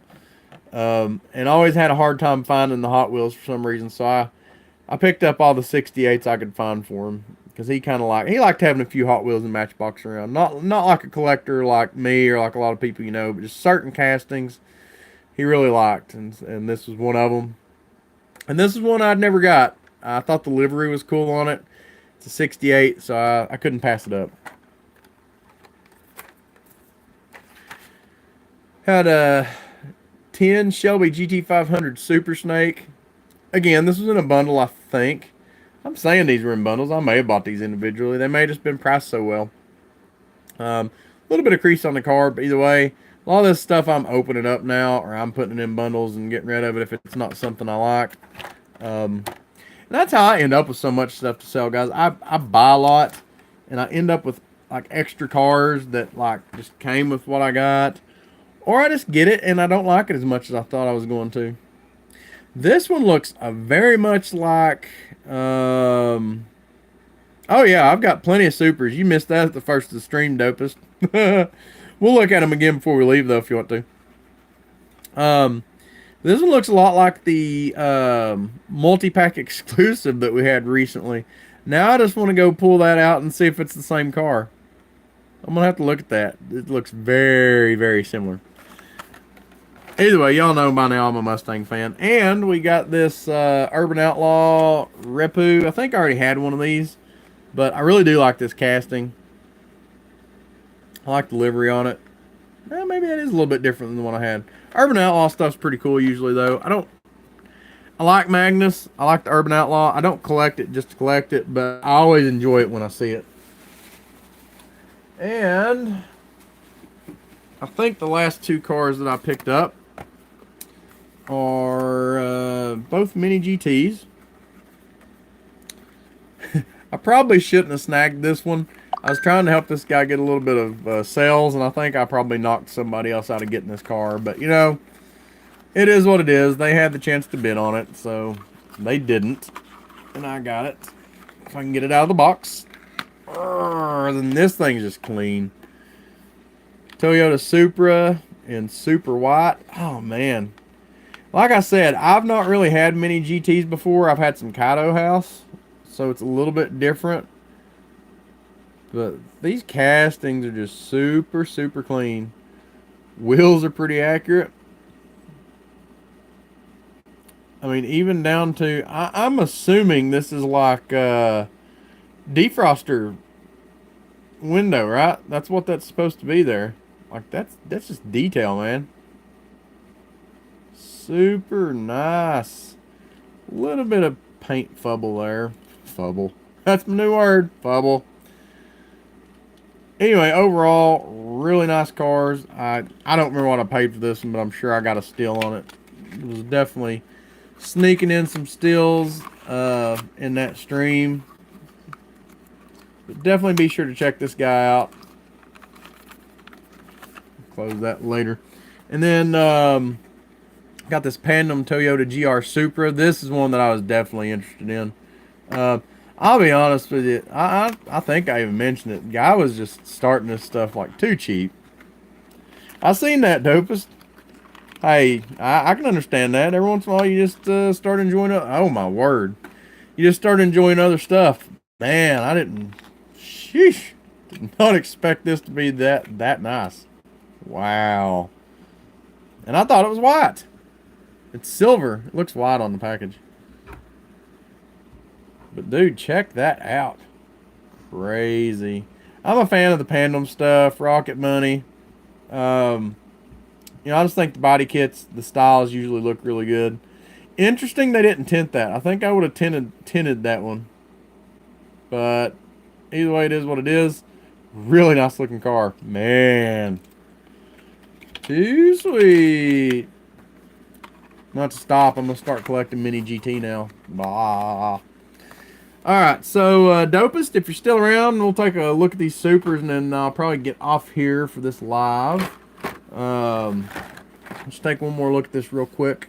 and always had a hard time finding the Hot Wheels for some reason. So I picked up all the '68s I could find for him because he liked having a few Hot Wheels and Matchbox around. Not like a collector like me or like a lot of people you know, but just certain castings he really liked, and this was one of them. And this is one I'd never got. I thought the livery was cool on it. It's a '68, so I couldn't pass it up. Had a 10 Shelby GT500 Super Snake. Again, this was in a bundle, I think. I'm saying these were in bundles. I may have bought these individually. They may have just been priced so well. A little bit of crease on the card, but either way, a lot of this stuff I'm opening up now, or I'm putting it in bundles and getting rid of it if it's not something I like. And that's how I end up with so much stuff to sell, guys. I buy a lot, and I end up with like extra cars that like just came with what I got, or I just get it and I don't like it as much as I thought I was going to. This one looks very much like. Oh yeah, I've got plenty of supers. You missed that at the first of the stream, Dopest. We'll look at them again before we leave, though, if you want to. This one looks a lot like the multi-pack exclusive that we had recently. Now I just want to go pull that out and see if it's the same car. I'm going to have to look at that. It looks very, very similar. Either way, y'all know by now I'm a Mustang fan. And we got this Urban Outlaw Repu. I think I already had one of these. But I really do like this casting. I like the livery on it. Well, maybe that is a little bit different than the one I had. Urban Outlaw stuff's pretty cool usually, though. I like Magnus. I like the Urban Outlaw. I don't collect it just to collect it, but I always enjoy it when I see it. And I think the last two cars that I picked up are both Mini GTs. I probably shouldn't have snagged this one. I was trying to help this guy get a little bit of sales, and I think I probably knocked somebody else out of getting this car. But, you know, it is what it is. They had the chance to bid on it, so they didn't. And I got it. If I can get it out of the box. Then this thing's just clean. Toyota Supra in super white. Oh, man. Like I said, I've not really had many GTs before. I've had some Kaito House, so it's a little bit different. But these castings are just super, super clean. Wheels are pretty accurate. I mean, even down to... I'm assuming this is like defroster window, right? That's what that's supposed to be there. Like, that's just detail, man. Super nice. A little bit of paint fubble there. Fubble. That's my new word. Fubble. Anyway, overall, really nice cars. I don't remember what I paid for this one, but I'm sure I got a steal on it. It was definitely sneaking in some steals in that stream. But definitely be sure to check this guy out. Close that later. And then got this Pandem Toyota GR Supra. This is one that I was definitely interested in. I'll be honest with you. I think I even mentioned it. Guy was just starting this stuff like too cheap. I seen that, Dopest. Hey, I can understand that. Every once in a while, you just start enjoying it. Oh my word! You just start enjoying other stuff. Man, I didn't. Sheesh! Did not expect this to be that nice. Wow. And I thought it was white. It's silver. It looks white on the package. But dude, check that out. Crazy. I'm a fan of the Pandem stuff, Rocket Money. You know, I just think the body kits, the styles usually look really good. Interesting they didn't tint that. I think I would have tinted that one. But either way, it is what it is. Really nice looking car. Man. Too sweet. Not to stop, I'm going to start collecting Mini GT now. Bah. Alright, so Dopest, if you're still around, we'll take a look at these supers and then I'll probably get off here for this live. Let's take one more look at this real quick,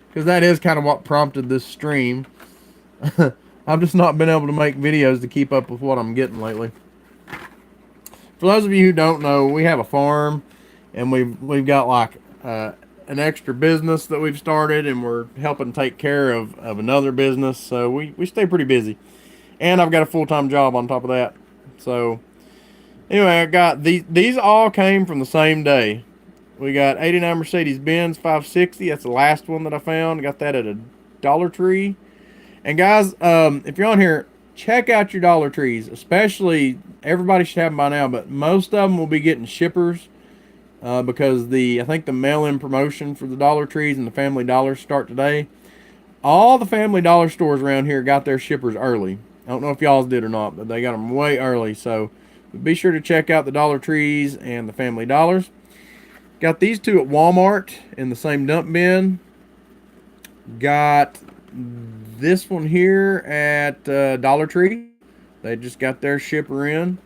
because that is kind of what prompted this stream. I've just not been able to make videos to keep up with what I'm getting lately. For those of you who don't know, we have a farm, and we've got like an extra business that we've started, and we're helping take care of another business. So we stay pretty busy, and I've got a full-time job on top of that. So anyway, I got these all came from the same day. We got 89 Mercedes-Benz 560. That's the last one that I found. Got that at a Dollar Tree. And guys, if you're on here, check out your Dollar Trees. Especially, everybody should have them by now, but most of them will be getting shippers because I think the mail-in promotion for the Dollar Trees and the Family Dollars start today. All the Family Dollar stores around here got their shippers early. I don't know if y'all's did or not, but they got them way early. So be sure to check out the Dollar Trees and the Family Dollars. Got these two at Walmart in the same dump bin. Got this one here at Dollar Tree. They just got their shipper in.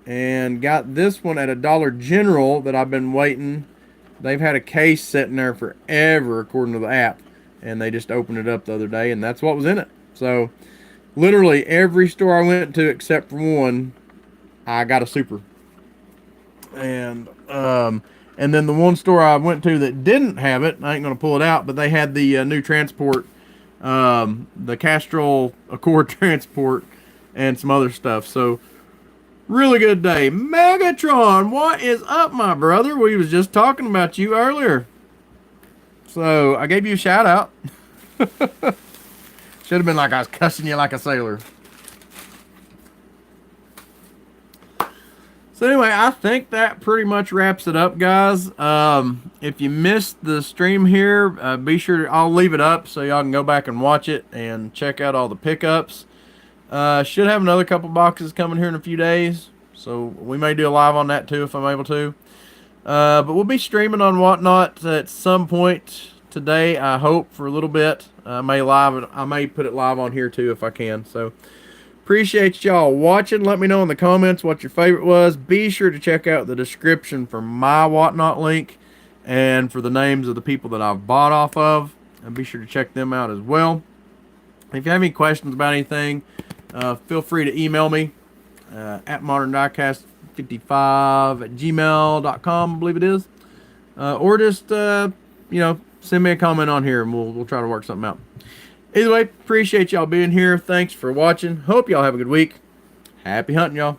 And got this one at a Dollar General that I've been waiting. They've had a case sitting there forever, according to the app. And they just opened it up the other day, and that's what was in it. So, literally every store I went to except for one, I got a super. And then the one store I went to that didn't have it, I ain't going to pull it out, but they had the new transport, the Castrol Accord transport, and some other stuff. So, really good day. Megatron, what is up, my brother? We was just talking about you earlier. So, I gave you a shout out. Should have been like I was cussing you like a sailor. So anyway, I think that pretty much wraps it up, guys. If you missed the stream here, be sure I'll leave it up so y'all can go back and watch it and check out all the pickups. Should have another couple boxes coming here in a few days, so we may do a live on that too if I'm able to. But we'll be streaming on Whatnot at some point today, I hope, for a little bit. I may put it live on here too if I can. So. Appreciate y'all watching. Let me know in the comments what your favorite was. Be sure to check out the description for my Whatnot link and for the names of the people that I've bought off of. And be sure to check them out as well. If you have any questions about anything, feel free to email me at moderndiecast55@gmail.com, I believe it is. Or just, send me a comment on here and we'll try to work something out. Either way, appreciate y'all being here. Thanks for watching. Hope y'all have a good week. Happy hunting, y'all.